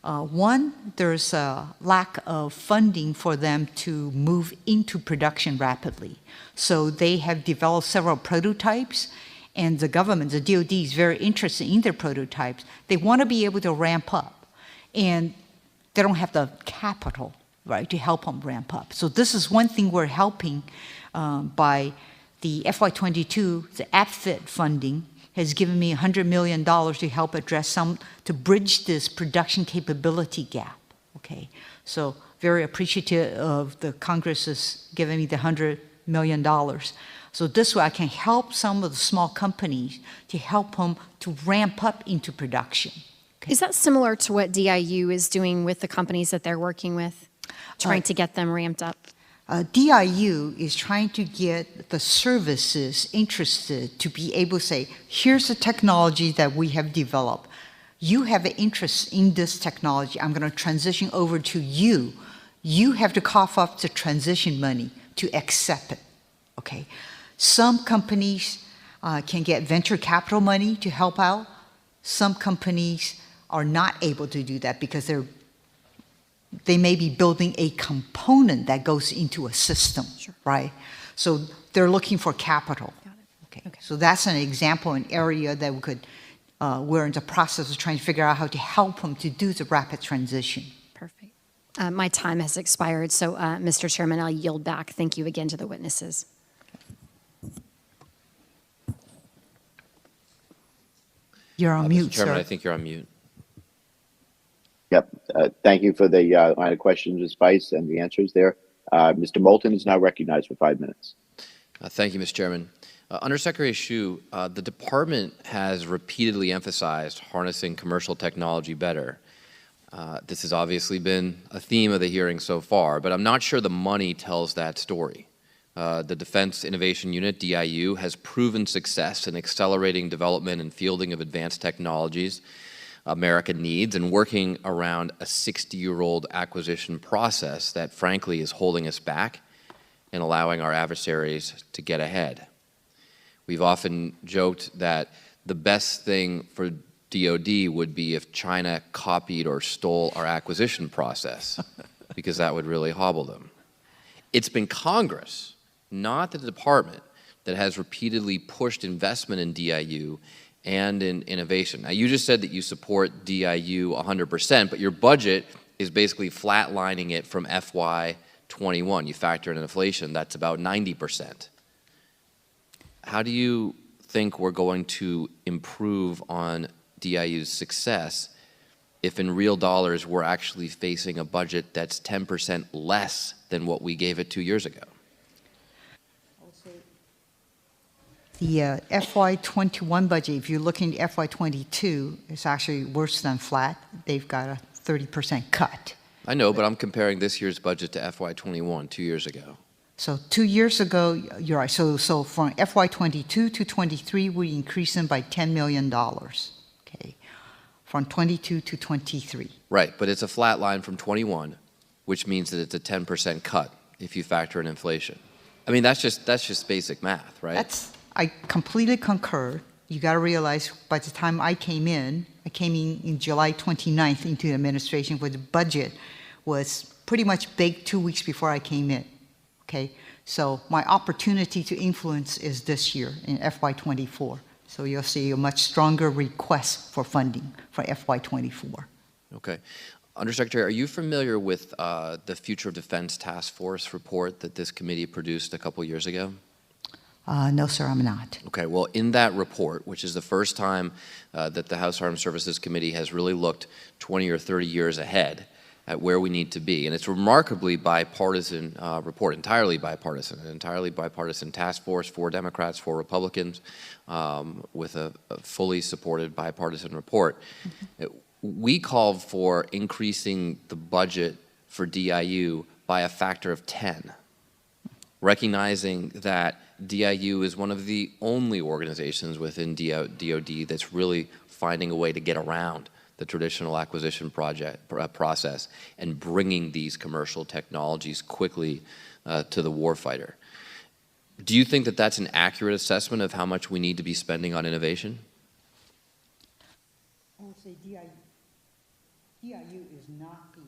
One, there's a lack of funding for them to move into production rapidly. So they have developed several prototypes, and the government, the DOD, is very interested in their prototypes. They want to be able to ramp up, and they don't have the capital, right, to help them ramp up. So this is one thing we're helping by the FY22, the AppFit funding, has given me $100 million to help address to bridge this production capability gap, okay? So very appreciative of the Congress is giving me the $100 million. So this way I can help some of the small companies to help them to ramp up into production. Okay? Is that similar to what DIU is doing with the companies that they're working with, trying to get them ramped up? DIU is trying to get the services interested to be able to say, here's the technology that we have developed. You have an interest in this technology. I'm going to transition over to you. You have to cough up the transition money to accept it, okay? Some companies can get venture capital money to help out. Some companies are not able to do that because they may be building a component that goes into a system, Sure. right? So they're looking for capital. Got it. Okay. So that's an example, an area that we could, we're in the process of trying to figure out how to help them to do the rapid transition. Perfect. My time has expired, so Mr. Chairman, I'll yield back. Thank you again to the witnesses. You're on mute, Mr. Chairman, sir. I think you're on mute. Yep. Thank you for the line of questions, Ms. Vice, and the answers there. Mr. Moulton is now recognized for 5 minutes. Thank you, Mr. Chairman. Undersecretary Shyu, the department has repeatedly emphasized harnessing commercial technology better. This has obviously been a theme of the hearing so far, but I'm not sure the money tells that story. The Defense Innovation Unit, DIU, has proven success in accelerating development and fielding of advanced technologies America needs and working around a 60-year-old acquisition process that, frankly, is holding us back and allowing our adversaries to get ahead. We've often joked that the best thing for DOD would be if China copied or stole our acquisition process, because that would really hobble them. It's been Congress, not the department, that has repeatedly pushed investment in DIU and in innovation. Now, you just said that you support DIU 100%, but your budget is basically flatlining it from FY21. You factor in inflation, that's about 90%. How do you think we're going to improve on DIU's success if in real dollars we're actually facing a budget that's 10% less than what we gave it 2 years ago? The FY21 budget, if you're looking at FY22, it's actually worse than flat. They've got a 30% cut. I know, but I'm comparing this year's budget to FY21, 2 years ago. So 2 years ago, you're right. So from FY22 to 23, we increased them by $10 million. Okay, from 22 to 23. Right, but it's a flat line from 21, which means that it's a 10% cut if you factor in inflation. I mean, that's just basic math, right? I completely concur. You got to realize by the time I came in July 29th into the administration, where the budget was pretty much baked 2 weeks before I came in. Okay, so my opportunity to influence is this year in FY24. So you'll see a much stronger request for funding for FY24. Okay. Undersecretary, are you familiar with the Future of Defense Task Force report that this committee produced a couple years ago? No, sir, I'm not. Okay, well, in that report, which is the first time that the House Armed Services Committee has really looked 20 or 30 years ahead at where we need to be, and it's a remarkably bipartisan report, entirely bipartisan task force, 4 Democrats, 4 Republicans, with a fully supported bipartisan report. Mm-hmm. We called for increasing the budget for DIU by a factor of 10, recognizing that DIU is one of the only organizations within DOD that's really finding a way to get around the traditional acquisition process and bringing these commercial technologies quickly to the warfighter. Do you think that that's an accurate assessment of how much we need to be spending on innovation? I would say DIU is not the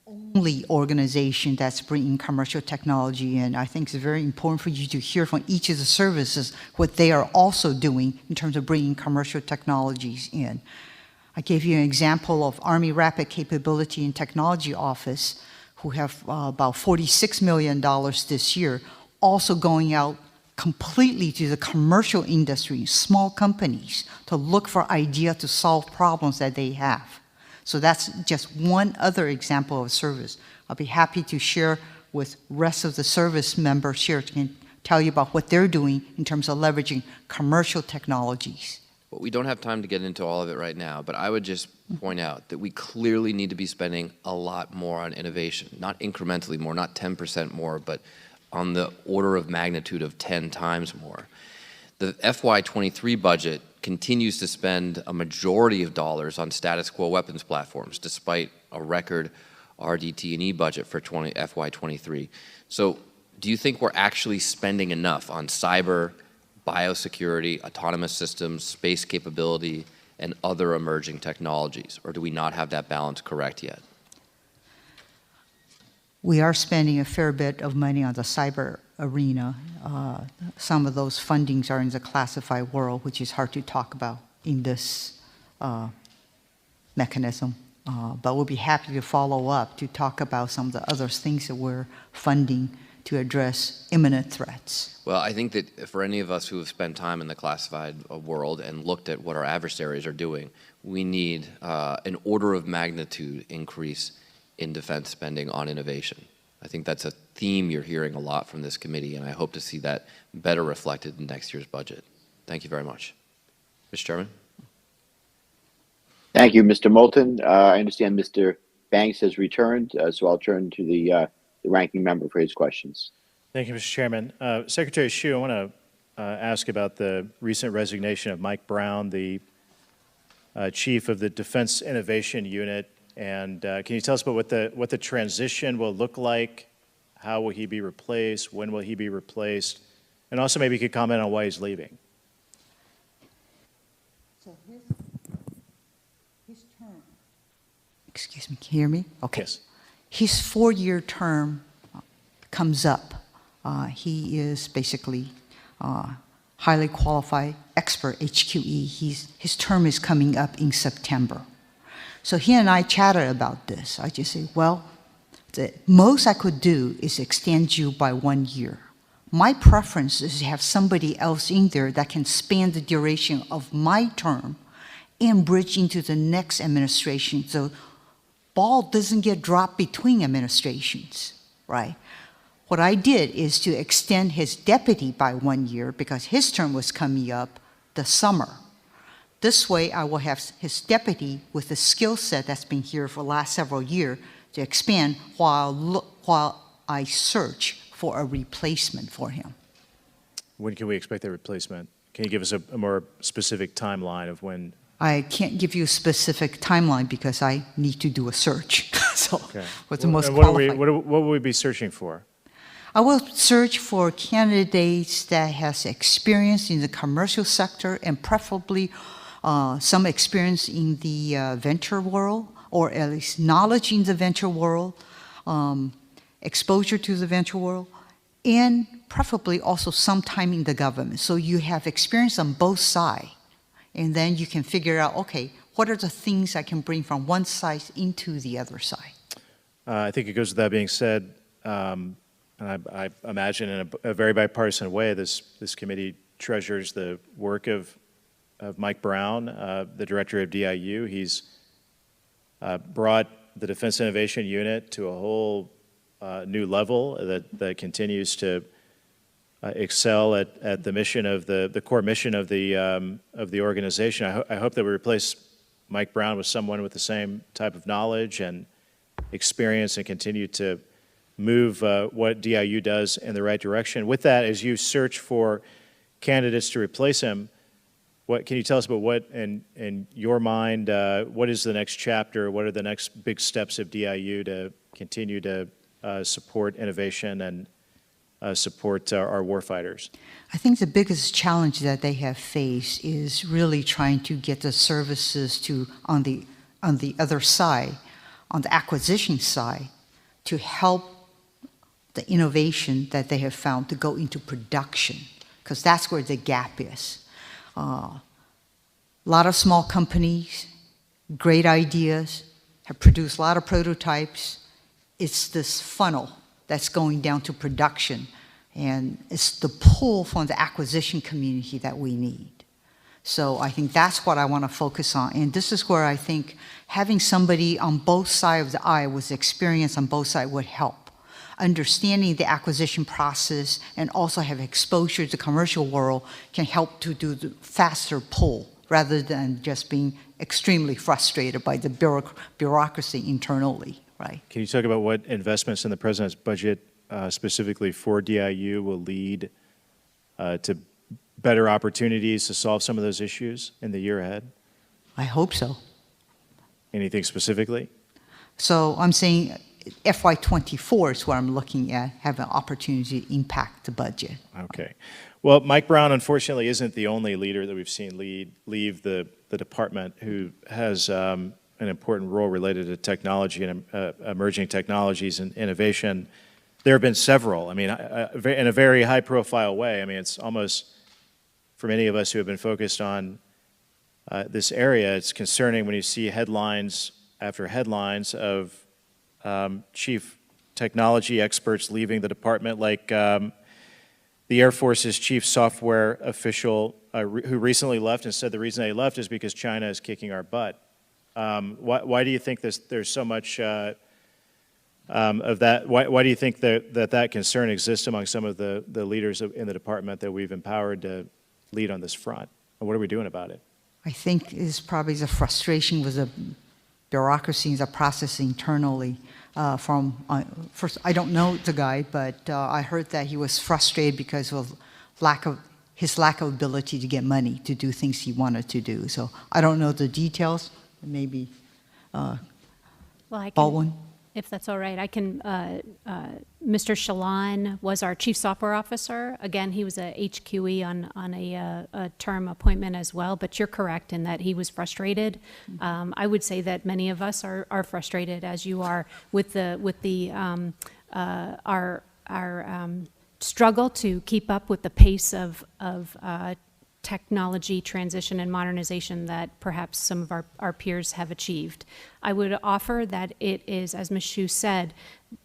only organization that's bringing commercial technology in. I think it's very important for you to hear from each of the services what they are also doing in terms of bringing commercial technologies in. I gave you an example of Army Rapid Capability and Technology Office, who have about $46 million this year, also going out completely to the commercial industry, small companies, to look for ideas to solve problems that they have. So that's just one other example of service. I'll be happy to share with rest of the service members here to tell you about what they're doing in terms of leveraging commercial technologies. Well, we don't have time to get into all of it right now, but I would just point out that we clearly need to be spending a lot more on innovation, not incrementally more, not 10% more, but on the order of magnitude of 10 times more. The FY23 budget continues to spend a majority of dollars on status quo weapons platforms, despite a record RDT&E budget for FY23. So do you think we're actually spending enough on cyber, biosecurity, autonomous systems, space capability, and other emerging technologies? Or do we not have that balance correct yet? We are spending a fair bit of money on the cyber arena. Some of those fundings are in the classified world, which is hard to talk about in this mechanism. But we'll be happy to follow up to talk about some of the other things that we're funding to address imminent threats. Well, I think that for any of us who have spent time in the classified world and looked at what our adversaries are doing, we need an order of magnitude increase in defense spending on innovation. I think that's a theme you're hearing a lot from this committee, and I hope to see that better reflected in next year's budget. Thank you very much. Mr. Chairman? Thank you, Mr. Moulton. I understand Mr. Banks has returned, so I'll turn to the ranking member for his questions. Thank you, Mr. Chairman. Secretary Shyu, I want to ask about the recent resignation of Mike Brown, the chief of the Defense Innovation Unit. And can you tell us about what the transition will look like? How will he be replaced? When will he be replaced? And also maybe you could comment on why he's leaving. So his term, excuse me, can you hear me? Okay. Yes. His 4-year term comes up. He is basically highly qualified expert HQE. His term is coming up in September. So he and I chatted about this. I just said, well, the most I could do is extend you by 1 year. My preference is to have somebody else in there that can span the duration of my term and bridge into the next administration. So ball doesn't get dropped between administrations, right? What I did is to extend his deputy by 1 year because his term was coming up the summer. This way, I will have his deputy with the skill set that's been here for the last several years to expand while I search for a replacement for him. When can we expect that replacement? Can you give us a more specific timeline of when? I can't give you a specific timeline because I need to do a search. So, Okay. what's the most And what qualified? what will we be searching for? I will search for candidates that has experience in the commercial sector and preferably some experience in the venture world, or at least knowledge in the venture world, exposure to the venture world, and preferably also some time in the government. So you have experience on both sides, and then you can figure out, okay, what are the things I can bring from one side into the other side? I think it goes with that being said, and I imagine in a very bipartisan way, this committee treasures the work of Mike Brown, the director of DIU. He's brought the Defense Innovation Unit to a whole new level that continues to excel at the mission of the core mission of the organization. I hope that we replace Mike Brown with someone with the same type of knowledge and experience and continue to move what DIU does in the right direction. With that, as you search for candidates to replace him, what can you tell us about what, in your mind, what is the next chapter? What are the next big steps of DIU to continue to support innovation and support our warfighters? I think the biggest challenge that they have faced is really trying to get the services to, on the other side, on the acquisition side, to help the innovation that they have found to go into production, because that's where the gap is. A lot of small companies, great ideas, have produced a lot of prototypes. It's this funnel that's going down to production And it's the pull from the acquisition community that we need. So I think that's what I want to focus on. And this is where I think having somebody on both sides of the aisle with experience on both sides would help. Understanding the acquisition process and also have exposure to the commercial world can help to do the faster pull rather than just being extremely frustrated by the bureaucracy internally, right? Can you talk about what investments in the president's budget specifically for DIU will lead to better opportunities to solve some of those issues in the year ahead? I hope so. Anything specifically? So I'm saying FY24 is what I'm looking at, have an opportunity to impact the budget. Okay. Well, Mike Brown, unfortunately, isn't the only leader that we've seen leave the department who has an important role related to technology and emerging technologies and innovation. There have been several. I mean, in a very high-profile way. I mean, it's almost, for many of us who have been focused on this area, it's concerning when you see headlines after headlines of chief technology experts leaving the department, like the Air Force's chief software official who recently left and said the reason they left is because China is kicking our butt. Why do you think there's so much of that? Why do you think that concern exists among some of the leaders in the department that we've empowered to lead on this front? And what are we doing about it? I think it's probably the frustration with the bureaucracy and the process internally. First, I don't know the guy, but I heard that he was frustrated because of his lack of ability to get money to do things he wanted to do. So I don't know the details. Maybe Baldwin. If that's all right, I can. Mr. Shalon was our chief software officer. Again, he was a HQE on a term appointment as well. But you're correct in that he was frustrated. I would say that many of us are frustrated, as you are, with our struggle to keep up with the pace of technology transition and modernization that perhaps some of our peers have achieved. I would offer that it is, as Ms. Shyu said,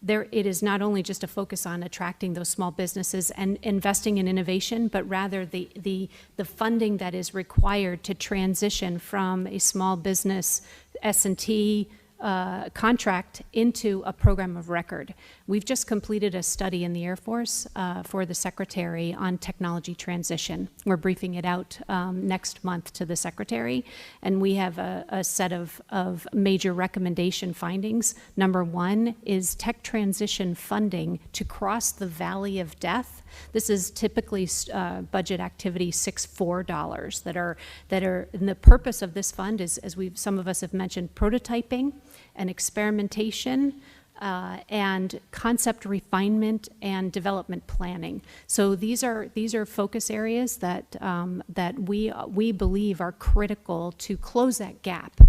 it is not only just a focus on attracting those small businesses and investing in innovation, but rather the funding that is required to transition from a small business S&T contract into a program of record. We've just completed a study in the Air Force for the Secretary on technology transition. We're briefing it out next month to the Secretary, and we have a set of major recommendation findings. Number one is tech transition funding to cross the valley of death. This is typically budget activity 6.4 dollars that are, and the purpose of this fund is, as some of us have mentioned, prototyping and experimentation and concept refinement and development planning. So these are focus areas that we believe are critical to close that gap,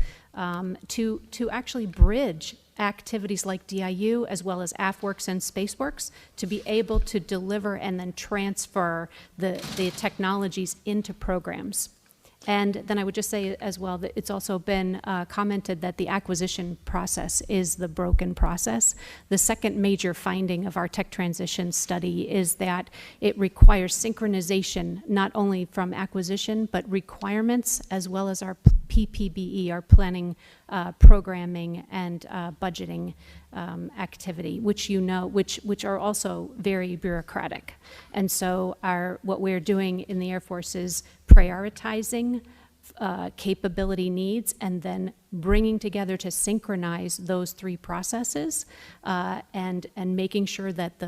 to actually bridge activities like DIU as well as AFWorks and SpaceWorks to be able to deliver and then transfer the technologies into programs. And then I would just say as well that it's also been commented that the acquisition process is the broken process. The second major finding of our tech transition study is that it requires synchronization not only from acquisition but requirements as well as our PPBE, our planning, programming, and budgeting activity, which which are also very bureaucratic. And so what we're doing in the Air Force is prioritizing capability needs and then bringing together to synchronize those three processes and making sure that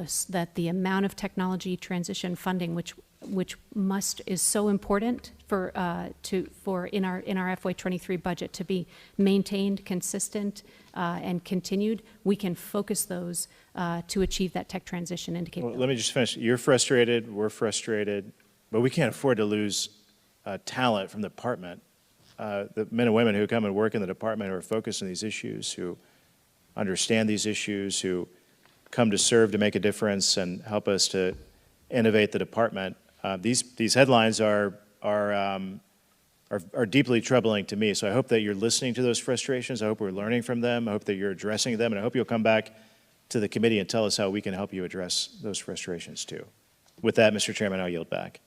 the amount of technology transition funding, which is so important for in our FY23 budget to be maintained, consistent, and continued, we can focus those to achieve that tech transition into capability. Well, let me just finish. You're frustrated, we're frustrated, but we can't afford to lose talent from the department. The men and women who come and work in the department who are focused on these issues, who understand these issues, who come to serve to make a difference and help us to innovate the department. These headlines are deeply troubling to me. So I hope that you're listening to those frustrations. I hope we're learning from them. I hope that you're addressing them, and I hope you'll come back to the committee and tell us how we can help you address those frustrations too. With that, Mr. Chairman, I'll yield back.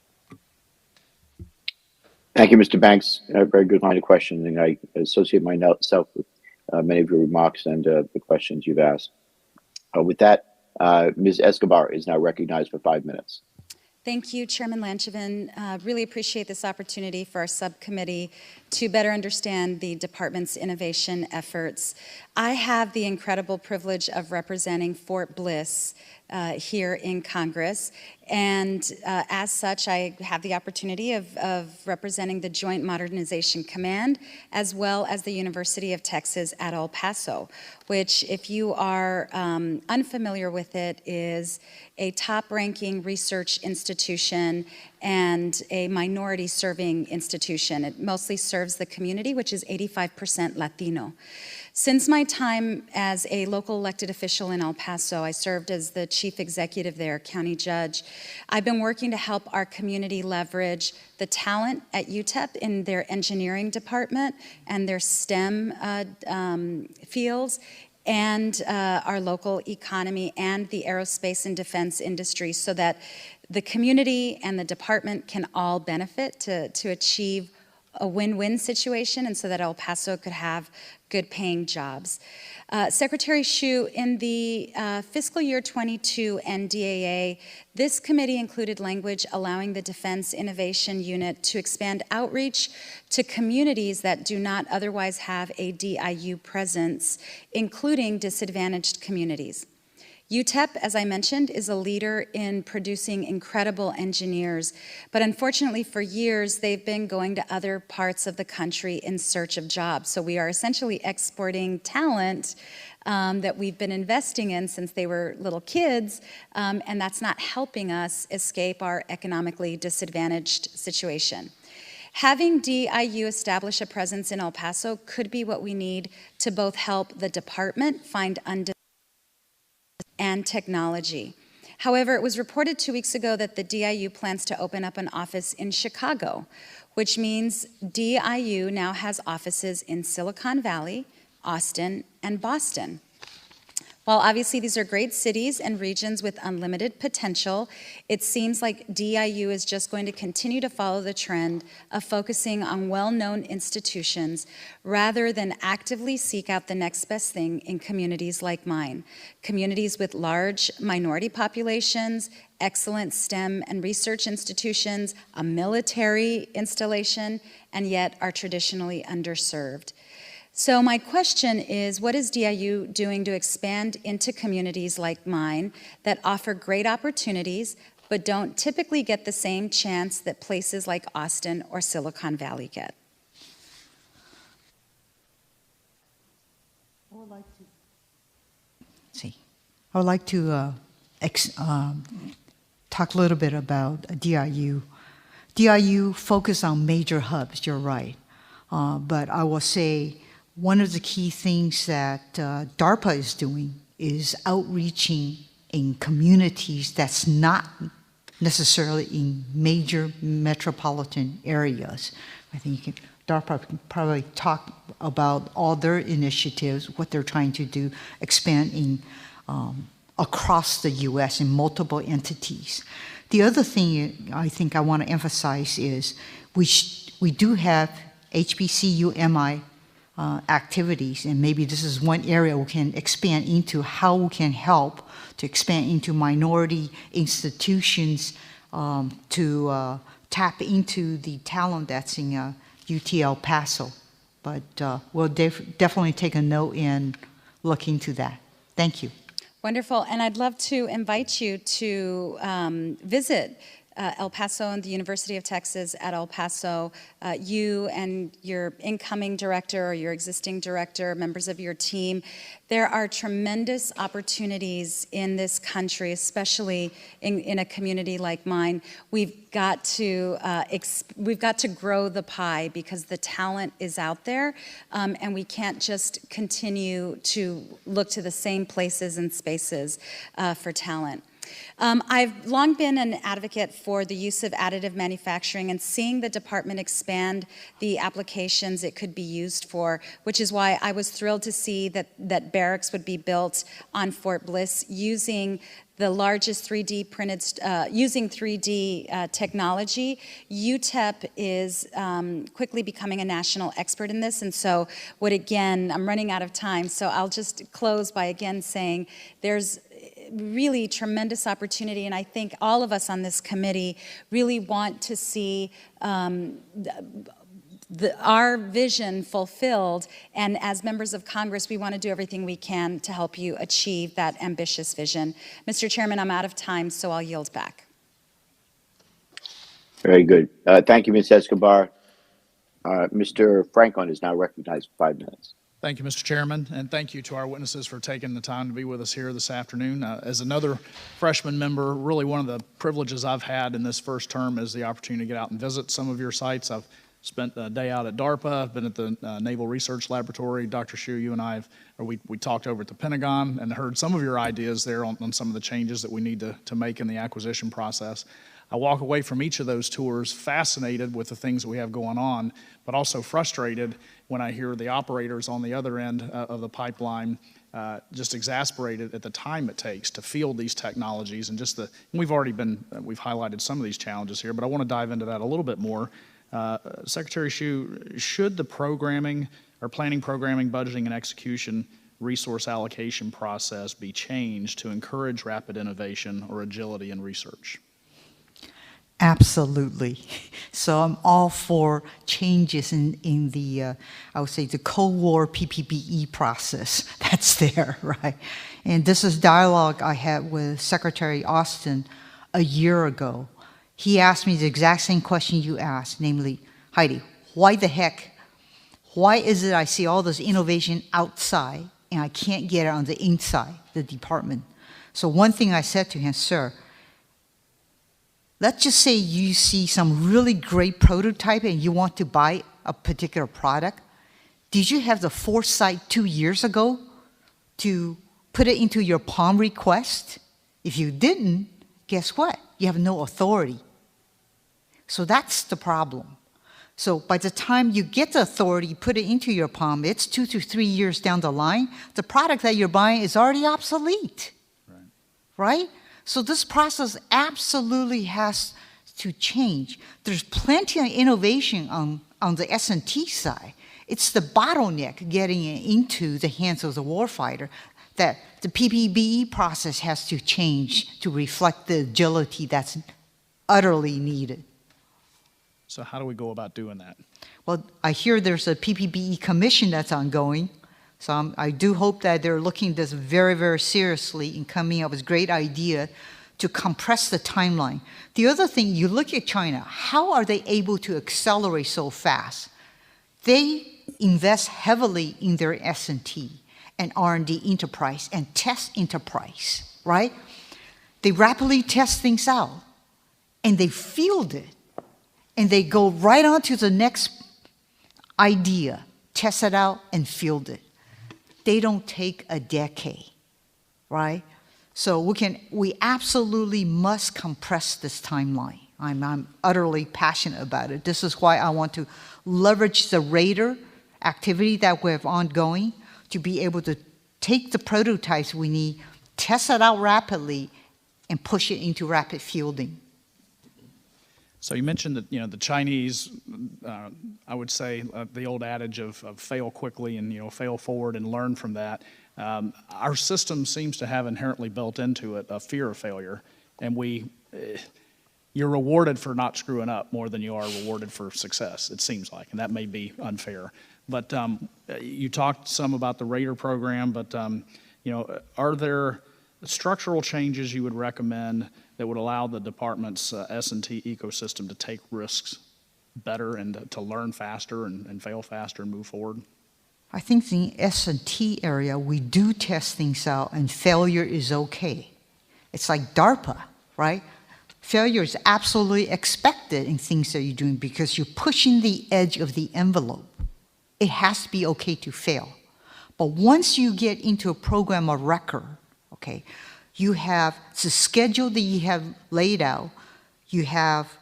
Thank you, Mr. Banks. A very good line of questioning. I associate myself with many of your remarks and the questions you've asked. With that, Ms. Escobar is now recognized for 5 minutes. Thank you, Chairman Lanchevin. Really appreciate this opportunity for our subcommittee to better understand the department's innovation efforts. I have the incredible privilege of representing Fort Bliss here in Congress, and as such, I have the opportunity of representing the Joint Modernization Command, as well as the University of Texas at El Paso, which, if you are unfamiliar with it, is a top-ranking research institution and a minority-serving institution. It mostly serves the community, which is 85% Latino. Since my time as a local elected official in El Paso, I served as the chief executive there, county judge. I've been working to help our community leverage the talent at UTEP in their engineering department and their STEM fields, and our local economy and the aerospace and defense industry, so that the community and the department can all benefit to achieve a win-win situation, and so that El Paso could have good paying jobs. Secretary Shyu, in the fiscal year 22 NDAA, this committee included language allowing the Defense Innovation Unit to expand outreach to communities that do not otherwise have a DIU presence, including disadvantaged communities. UTEP, as I mentioned, is a leader in producing incredible engineers, but unfortunately for years they've been going to other parts of the country in search of jobs. So we are essentially exporting talent that we've been investing in since they were little kids, and that's not helping us escape our economically disadvantaged situation. Having DIU establish a presence in El Paso could be what we need to both help the department find and technology. However, it was reported 2 weeks ago that the DIU plans to open up an office in Chicago, which means DIU now has offices in Silicon Valley, Austin, and Boston. While obviously these are great cities and regions with unlimited potential, it seems like DIU is just going to continue to follow the trend of focusing on well-known institutions rather than actively seek out the next best thing in communities like mine, communities with large minority populations, excellent STEM and research institutions, a military installation, and yet are traditionally underserved. So my question is, what is DIU doing to expand into communities like mine that offer great opportunities but don't typically get the same chance that places like Austin or Silicon Valley get? I would like to talk a little bit about DIU. DIU focus on major hubs, you're right. But I will say one of the key things that DARPA is doing is outreaching in communities that's not necessarily in major metropolitan areas. I think DARPA can probably talk about all their initiatives, what they're trying to do, expand in across the U.S. in multiple entities. The other thing I think I want to emphasize is we do have HBCU MI activities, and maybe this is one area we can expand into, how we can help to expand into minority institutions to tap into the talent that's in UT El Paso. But we'll definitely take a note and look into that. Thank you. Wonderful, and I'd love to invite you to visit El Paso and the University of Texas at El Paso. You and your incoming director or your existing director, members of your team, there are tremendous opportunities in this country, especially in a community like mine. We've got to grow the pie because the talent is out there, and we can't just continue to look to the same places and spaces for talent. I've long been an advocate for the use of additive manufacturing and seeing the department expand the applications it could be used for, which is why I was thrilled to see that barracks would be built on Fort Bliss using the largest 3D printed, using 3D technology. UTEP is quickly becoming a national expert in this, and so I'm running out of time, so I'll just close by again saying there's really tremendous opportunity, and I think all of us on this committee really want to see our vision fulfilled, and as members of Congress, we want to do everything we can to help you achieve that ambitious vision. Mr. Chairman, I'm out of time, so I'll yield back. Very good. Thank you, Ms. Escobar. Mr. Franklin is now recognized for 5 minutes. Thank you, Mr. Chairman, and thank you to our witnesses for taking the time to be with us here this afternoon. As another freshman member, really one of the privileges I've had in this first term is the opportunity to get out and visit some of your sites. I've spent a day out at DARPA, I've been at the Naval Research Laboratory. Dr. Shyu, you and I, we talked over at the Pentagon and heard some of your ideas there on some of the changes that we need to make in the acquisition process. I walk away from each of those tours fascinated with the things that we have going on, but also frustrated when I hear the operators on the other end of the pipeline just exasperated at the time it takes to field these technologies, and we've highlighted some of these challenges here, but I want to dive into that a little bit more. Secretary Shyu, should the planning, programming, budgeting, and execution resource allocation process be changed to encourage rapid innovation or agility in research? Absolutely. So I'm all for changes in the, I would say, the Cold War PPBE process that's there, right? And this is dialogue I had with Secretary Austin a year ago. He asked me the exact same question you asked, namely, Heidi, why is it I see all this innovation outside and I can't get it on the inside, the department? So one thing I said to him, sir, let's just say you see some really great prototype and you want to buy a particular product. Did you have the foresight 2 years ago to put it into your POM request? If you didn't, guess what? You have no authority. So that's the problem. So by the time you get the authority, put it into your POM, it's 2 to 3 years down the line, the product that you're buying is already obsolete, right? So this process absolutely has to change. There's plenty of innovation on the S&T side. It's the bottleneck getting it into the hands of the warfighter that the PPBE process has to change to reflect the agility that's utterly needed. So how do we go about doing that? Well, I hear there's a PPBE commission that's ongoing. So I do hope that they're looking at this very, very seriously and coming up with a great idea to compress the timeline. The other thing, you look at China, how are they able to accelerate so fast? They invest heavily in their S&T and R&D enterprise and test enterprise, right? They rapidly test things out and they field it and they go right on to the next idea, test it out and field it. They don't take a decade, right? So we absolutely must compress this timeline. I'm utterly passionate about it. This is why I want to leverage the radar activity that we have ongoing to be able to take the prototypes we need, test it out rapidly, and push it into rapid fielding. So you mentioned that the Chinese, I would say the old adage of fail quickly and fail forward and learn from that. Our system seems to have inherently built into it a fear of failure, and you're rewarded for not screwing up more than you are rewarded for success. It seems like, and that may be unfair. But you talked some about the radar program, but are there structural changes you would recommend that would allow the department's S&T ecosystem to take risks better and to learn faster and fail faster and move forward? I think in the S&T area, we do test things out and failure is okay. It's like DARPA, right? Failure is absolutely expected in things that you're doing because you're pushing the edge of the envelope. It has to be okay to fail. But once you get into a program of record, okay, you have the schedule that you have laid out, you have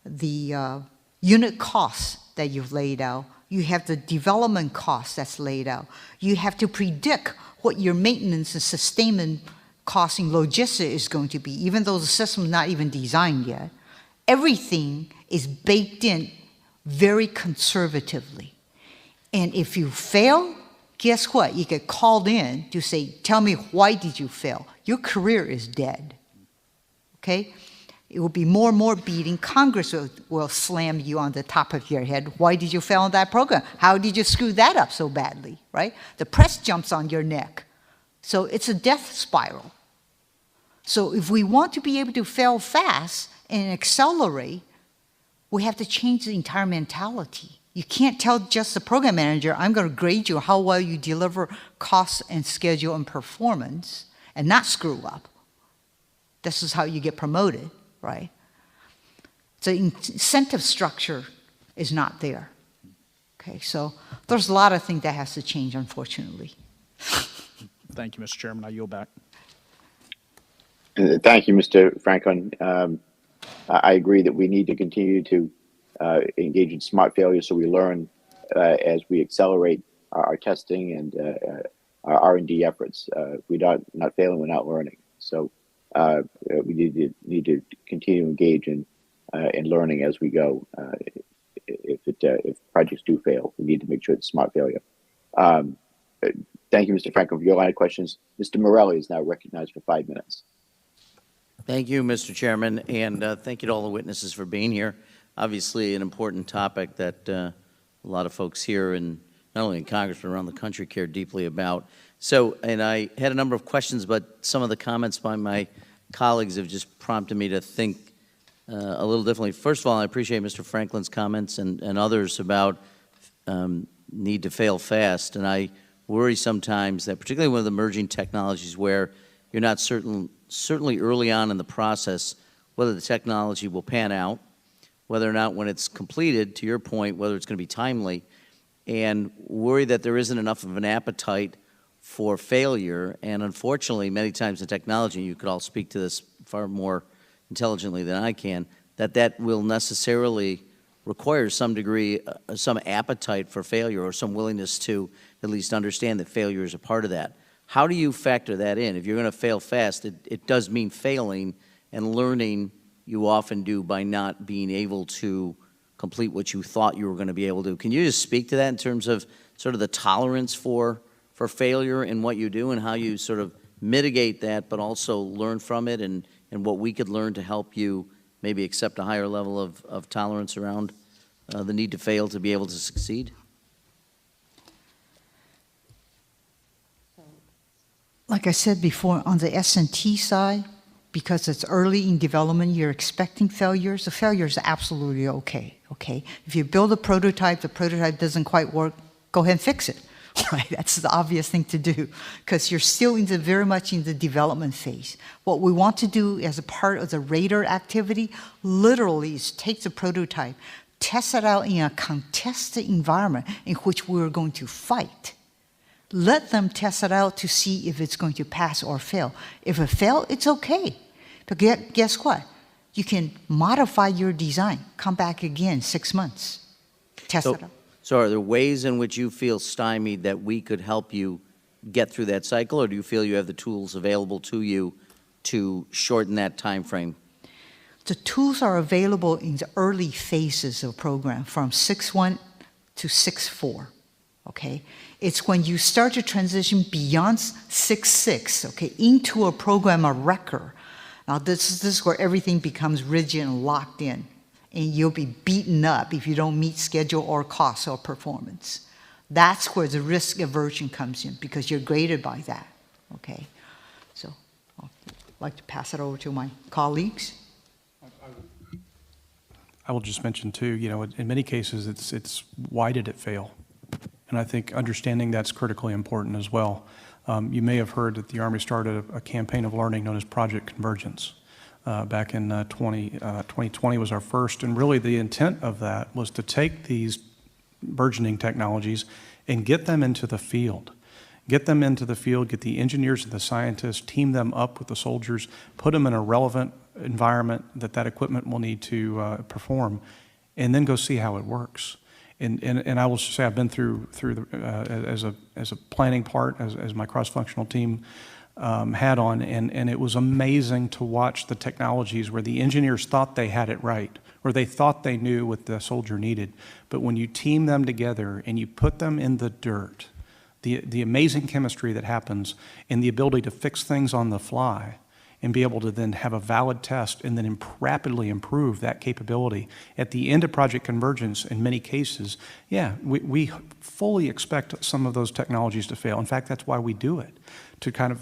the unit costs that you've laid out, you have the development costs that's laid out, you have to predict what your maintenance and sustainment cost in logistics is going to be, even though the system is not even designed yet, everything is baked in very conservatively. And if you fail, guess what? You get called in to say, tell me, why did you fail? Your career is dead, okay? It will be more and more beating. Congress will slam you on the top of your head. Why did you fail on that program? How did you screw that up so badly, right? The press jumps on your neck. So it's a death spiral. So if we want to be able to fail fast and accelerate, we have to change the entire mentality. You can't tell just the program manager, I'm going to grade you how well you deliver cost and schedule and performance and not screw up. This is how you get promoted, right? The incentive structure is not there. Okay, so there's a lot of things that has to change, unfortunately. Thank you, Mr. Chairman. I yield back. Thank you, Mr. Franklin. I agree that we need to continue to engage in smart failure so we learn as we accelerate our testing and our R&D efforts. If we're not failing, we're not learning. So we need to continue to engage in learning as we go. If projects do fail, we need to make sure it's smart failure. Thank you, Mr. Franklin, for your line of questions. Mr. Morelli is now recognized for 5 minutes. Thank you, Mr. Chairman, and thank you to all the witnesses for being here. Obviously, an important topic that a lot of folks here, and not only in Congress, but around the country, care deeply about. So, and I had a number of questions, but some of the comments by my colleagues have just prompted me to think a little differently. First of all, I appreciate Mr. Franklin's comments and others about need to fail fast, and I worry sometimes that, particularly with emerging technologies where you're not certainly early on in the process, whether the technology will pan out, whether or not when it's completed, to your point, whether it's going to be timely, and worry that there isn't enough of an appetite for failure. And unfortunately, many times in technology, you could all speak to this far more intelligently than I can, that will necessarily require some degree, some appetite for failure or some willingness to at least understand that failure is a part of that. How do you factor that in? If you're going to fail fast, it does mean failing, and learning you often do by not being able to complete what you thought you were going to be able to. Can you just speak to that in terms of sort of the tolerance for failure in what you do and how you sort of mitigate that, but also learn from it, and what we could learn to help you maybe accept a higher level of tolerance around the need to fail to be able to succeed? Like I said before, on the S&T side, because it's early in development, you're expecting failures. The failure is absolutely okay. If you build a prototype, the prototype doesn't quite work, go ahead and fix it. Right? That's the obvious thing to do, because you're still very much in the development phase. What we want to do as a part of the radar activity, literally, is take the prototype, test it out in a contested environment in which we're going to fight. Let them test it out to see if it's going to pass or fail. If it fails, it's okay. But guess what? You can modify your design, come back again 6 months, test it out. So are there ways in which you feel stymied that we could help you get through that cycle, or do you feel you have the tools available to you to shorten that time frame? The tools are available in the early phases of program, from 6.1 to 6.4. Okay, it's when you start to transition beyond 6.6, okay, into a program of record. Now this is where everything becomes rigid and locked in, and you'll be beaten up if you don't meet schedule or cost or performance. That's where the risk aversion comes in, because you're graded by that. Okay, so I'd like to pass it over to my colleagues. I will just mention too, you know, in many cases it's why did it fail? And I think understanding that's critically important as well. You may have heard that the Army started a campaign of learning known as Project Convergence. Back in 2020 was our first, and really the intent of that was to take these burgeoning technologies and get them into the field. Get them into the field, get the engineers and the scientists, team them up with the soldiers, put them in a relevant environment that equipment will need to perform, and then go see how it works. And I will say I've been through the, as a planning part, as my cross-functional team hat on, and it was amazing to watch the technologies where the engineers thought they had it right, or they thought they knew what the soldier needed. But when you team them together and you put them in the dirt, the amazing chemistry that happens and the ability to fix things on the fly and be able to then have a valid test and then rapidly improve that capability. At the end of Project Convergence, in many cases, yeah, we fully expect some of those technologies to fail. In fact, that's why we do it, to kind of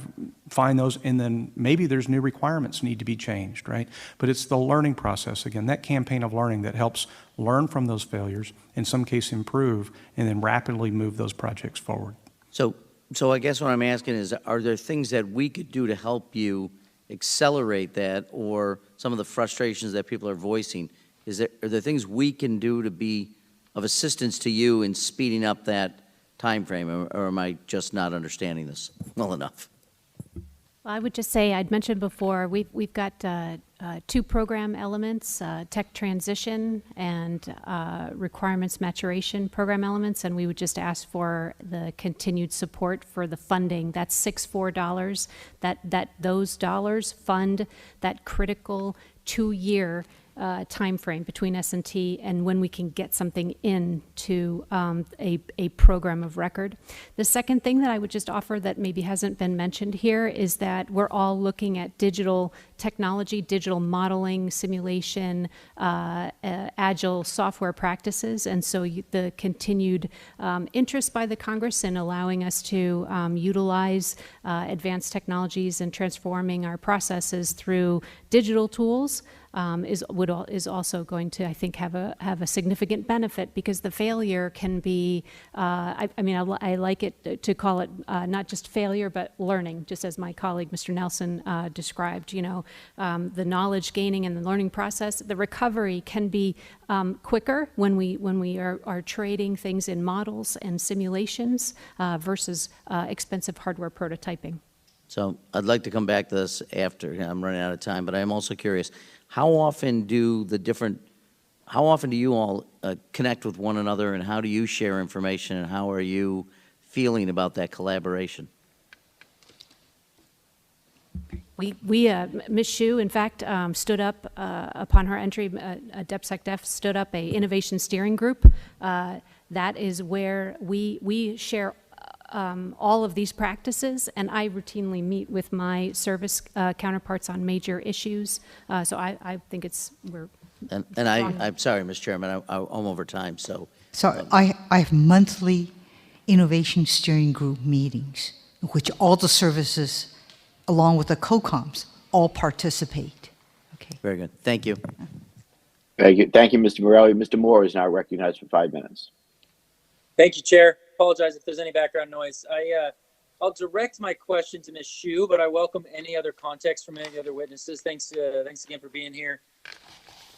find those, and then maybe there's new requirements need to be changed, right? But it's the learning process, again, that campaign of learning that helps learn from those failures, in some case improve, and then rapidly move those projects forward. So I guess what I'm asking is, are there things that we could do to help you accelerate that, or some of the frustrations that people are voicing? Are there things we can do to be of assistance to you in speeding up that time frame, or am I just not understanding this well enough? Well, I would just say, I'd mentioned before, we've got two program elements, tech transition and requirements maturation program elements, and we would just ask for the continued support for the funding. That's $64, that those dollars fund that critical 2-year time frame between S&T and when we can get something into a program of record. The second thing that I would just offer that maybe hasn't been mentioned here is that we're all looking at digital technology, digital modeling, simulation, agile software practices, and so the continued interest by the Congress in allowing us to utilize advanced technologies and transforming our processes through digital tools is also going to, I think, have a significant benefit, because the failure can be, I like it to call it not just failure, but learning, just as my colleague, Mr. Nelson, described. The knowledge gaining and the learning process, the recovery can be quicker when we are trading things in models and simulations versus expensive hardware prototyping. So I'd like to come back to this after. I'm running out of time, but I'm also curious, how often do you all connect with one another, and how do you share information, and how are you feeling about that collaboration? Ms. Shyu, in fact, stood up upon her entry, DepSecDef stood up a innovation steering group. That is where we share all of these practices, and I routinely meet with my service counterparts on major issues. So I think we're And I'm sorry, Mr. Chairman, I'm over time, so. So I have monthly innovation steering group meetings in which all the services, along with the COCOMs, all participate. Okay. Very good. Thank you. Thank you, Mr. Morelli. Mr. Moore is now recognized for 5 minutes. Thank you, Chair. Apologize if there's any background noise. I'll direct my question to Ms. Shyu, but I welcome any other context from any of the other witnesses. Thanks again for being here.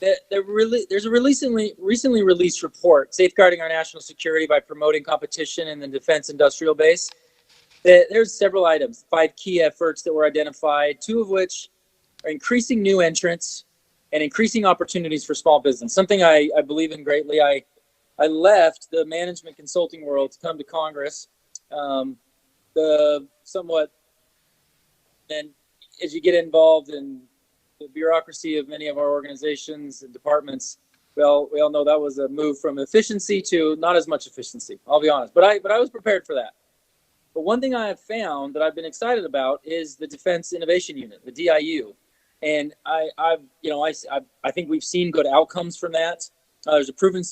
There's a recently released report, Safeguarding Our National Security by Promoting Competition in the Defense Industrial Base. There's several items, 5 key efforts that were identified, 2 of which are increasing new entrants and increasing opportunities for small business, something I believe in greatly. I left the management consulting world to come to Congress. And as you get involved in the bureaucracy of many of our organizations and departments, we all know that was a move from efficiency to not as much efficiency, I'll be honest. But I was prepared for that. But one thing I have found that I've been excited about is the Defense Innovation Unit, the DIU. And I think we've seen good outcomes from that. There's a proven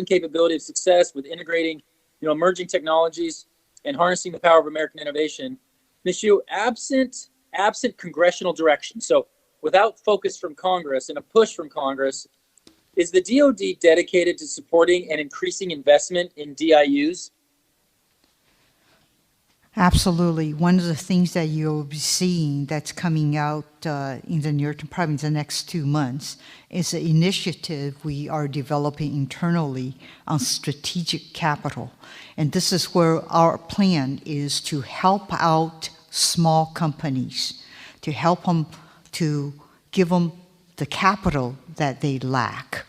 capability of success with integrating, emerging technologies and harnessing the power of American innovation. Ms. Shyu, absent congressional direction, so without focus from Congress and a push from Congress, is the DOD dedicated to supporting and increasing investment in DIUs? Absolutely. One of the things that you'll be seeing that's coming out in the near term, probably in the next 2 months, is an initiative we are developing internally on strategic capital. And this is where our plan is to help out small companies, to help them, to give them the capital that they lack,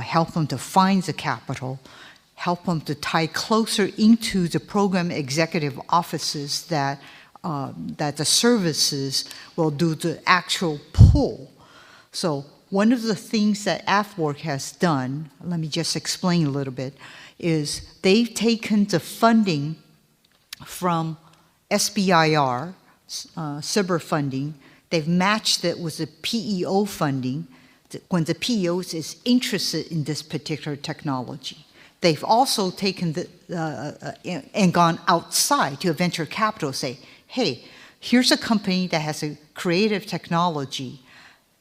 help them to find the capital, help them to tie closer into the program executive offices that that the services will do the actual pull. So one of the things that AFWORK has done, let me just explain a little bit, is they've taken the funding from SBIR, SBIR funding, they've matched it with the PEO funding when the PEO is interested in this particular technology. They've also taken and gone outside to a venture capital, say, hey, here's a company that has a creative technology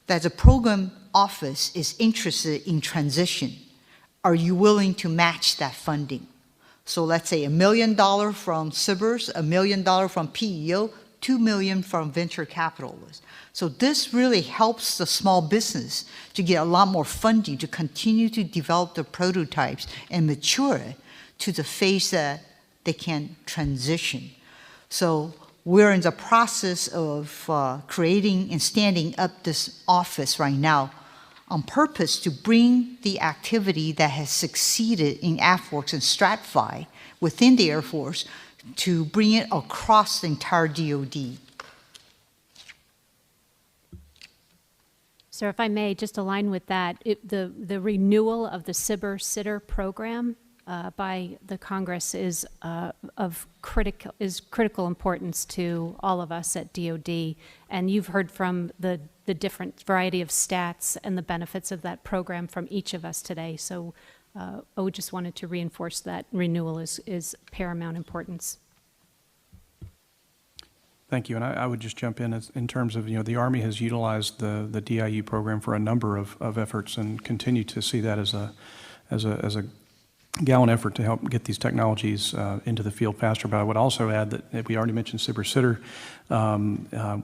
that the program office is interested in transition. Are you willing to match that funding? So let's say $1 million from SBIRs, $1 million from PEO, $2 million from venture capitalists. So this really helps the small business to get a lot more funding to continue to develop the prototypes and mature it to the phase that they can transition. So we're in the process of creating and standing up this office right now on purpose to bring the activity that has succeeded in AFWORKS and STRATFI within the Air Force to bring it across the entire DOD. So if I may, just align with that, the renewal of the SBIR-SITR program by the Congress is critical importance to all of us at DOD. And you've heard from the different variety of stats and the benefits of that program from each of us today. So I just wanted to reinforce that renewal is paramount importance. Thank you, and I would just jump in terms of, the Army has utilized the DIU program for a number of efforts and continue to see that as a gallant effort to help get these technologies into the field faster. But I would also add that we already mentioned SBIR-SITR.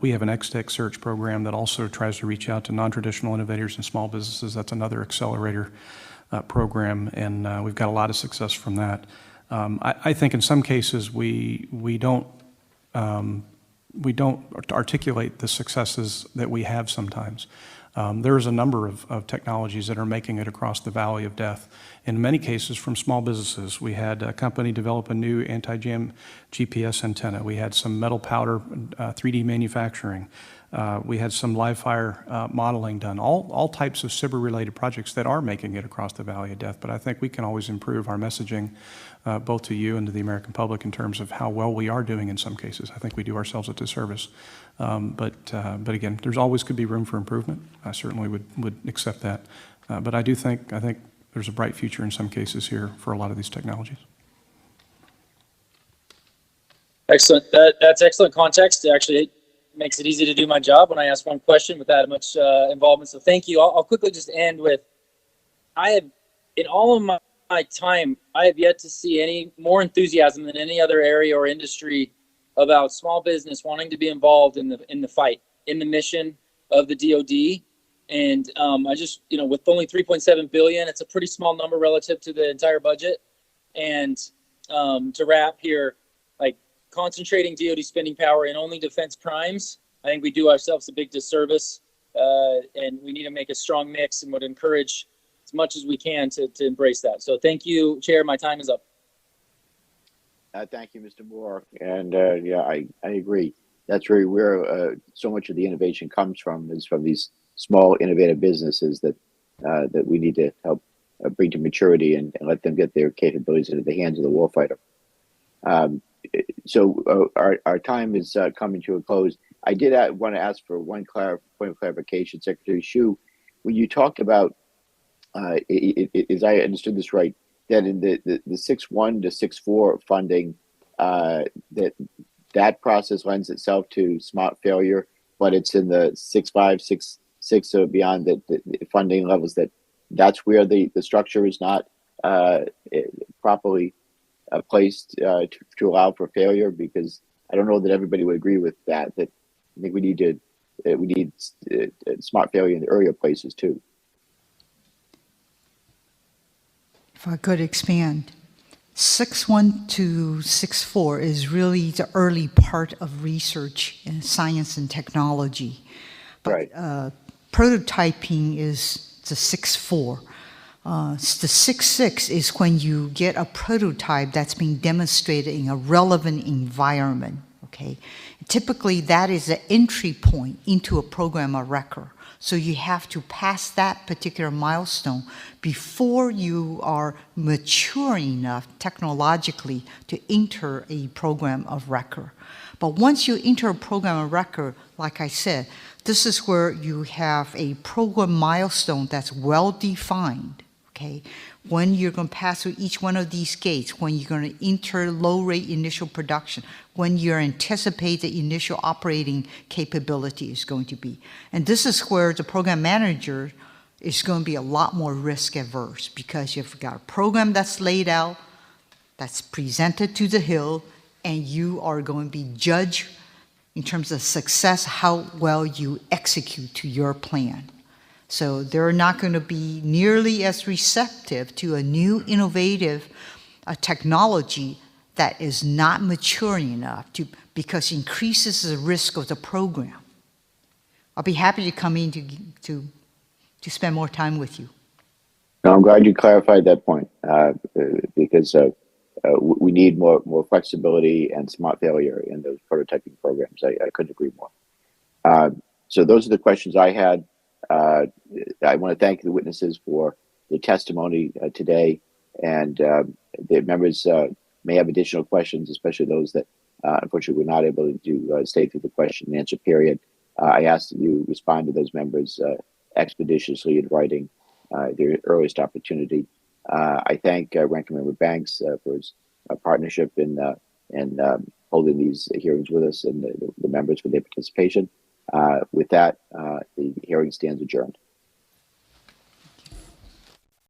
We have an XTech search program that also tries to reach out to non-traditional innovators and small businesses. That's another accelerator program, and we've got a lot of success from that. I think in some cases we don't articulate the successes that we have sometimes. There's a number of technologies that are making it across the valley of death. In many cases from small businesses. We had a company develop a new anti-jam GPS antenna. We had some metal powder 3D manufacturing. We had some live fire modeling done. All types of SBIR-related projects that are making it across the valley of death. But I think we can always improve our messaging both to you and to the American public in terms of how well we are doing in some cases. I think we do ourselves a disservice. But again, there's always could be room for improvement. I certainly would accept that. But I think there's a bright future in some cases here for a lot of these technologies. Excellent. That's excellent context. It actually makes it easy to do my job when I ask one question with that much involvement. So thank you. I'll quickly just end with, in all of my time, I have yet to see any more enthusiasm than any other area or industry about small business wanting to be involved in the fight, in the mission of the DOD. And I just, with only $3.7 billion, it's a pretty small number relative to the entire budget. And to wrap here, like concentrating DOD spending power in only defense primes, I think we do ourselves a big disservice. And we need to make a strong mix and would encourage as much as we can to embrace that. So thank you, Chair. My time is up. Thank you, Mr. Moore. And yeah, I agree. That's really where so much of the innovation comes from, is from these small innovative businesses that we need to help bring to maturity and let them get their capabilities into the hands of the warfighter. So our time is coming to a close. I did want to ask for one point of clarification, Secretary Shyu. When you talked about, as I understood this right, that in the 6.1 to 6.4 funding, that process lends itself to smart failure, but it's in the 6.5, 6.6 or beyond the funding levels that's where the structure is not properly placed to allow for failure. Because I don't know that everybody would agree with that. That I think we need smart failure in the earlier places too. If I could expand, 6.1 to 6.4 is really the early part of research in science and technology. But, right. Prototyping is the 6.4. The 6.6 is when you get a prototype that's being demonstrated in a relevant environment. Okay, typically that is the entry point into a program of record. So you have to pass that particular milestone before you are mature enough technologically to enter a program of record. But once you enter a program of record, like I said, this is where you have a program milestone that's well defined, okay? When you're going to pass through each one of these gates, when you're going to enter low-rate initial production, when you anticipate the initial operating capability is going to be. And this is where the program manager is going to be a lot more risk-averse, because you've got a program that's laid out, that's presented to the Hill, and you are going to be judged in terms of success, how well you execute to your plan. So they're not going to be nearly as receptive to a new innovative technology that is not maturing enough because it increases the risk of the program. I'll be happy to come in to spend more time with you. No, I'm glad you clarified that point because we need more flexibility and smart failure in those prototyping programs. I couldn't agree more. So those are the questions I had. I want to thank the witnesses for the testimony today, and the members may have additional questions, especially those that unfortunately were not able to stay through the question and answer period. I ask that you respond to those members expeditiously in writing their earliest opportunity. I thank Ranking Member Banks for his partnership in holding these hearings with us, and the members for their participation. With that, the hearing stands adjourned.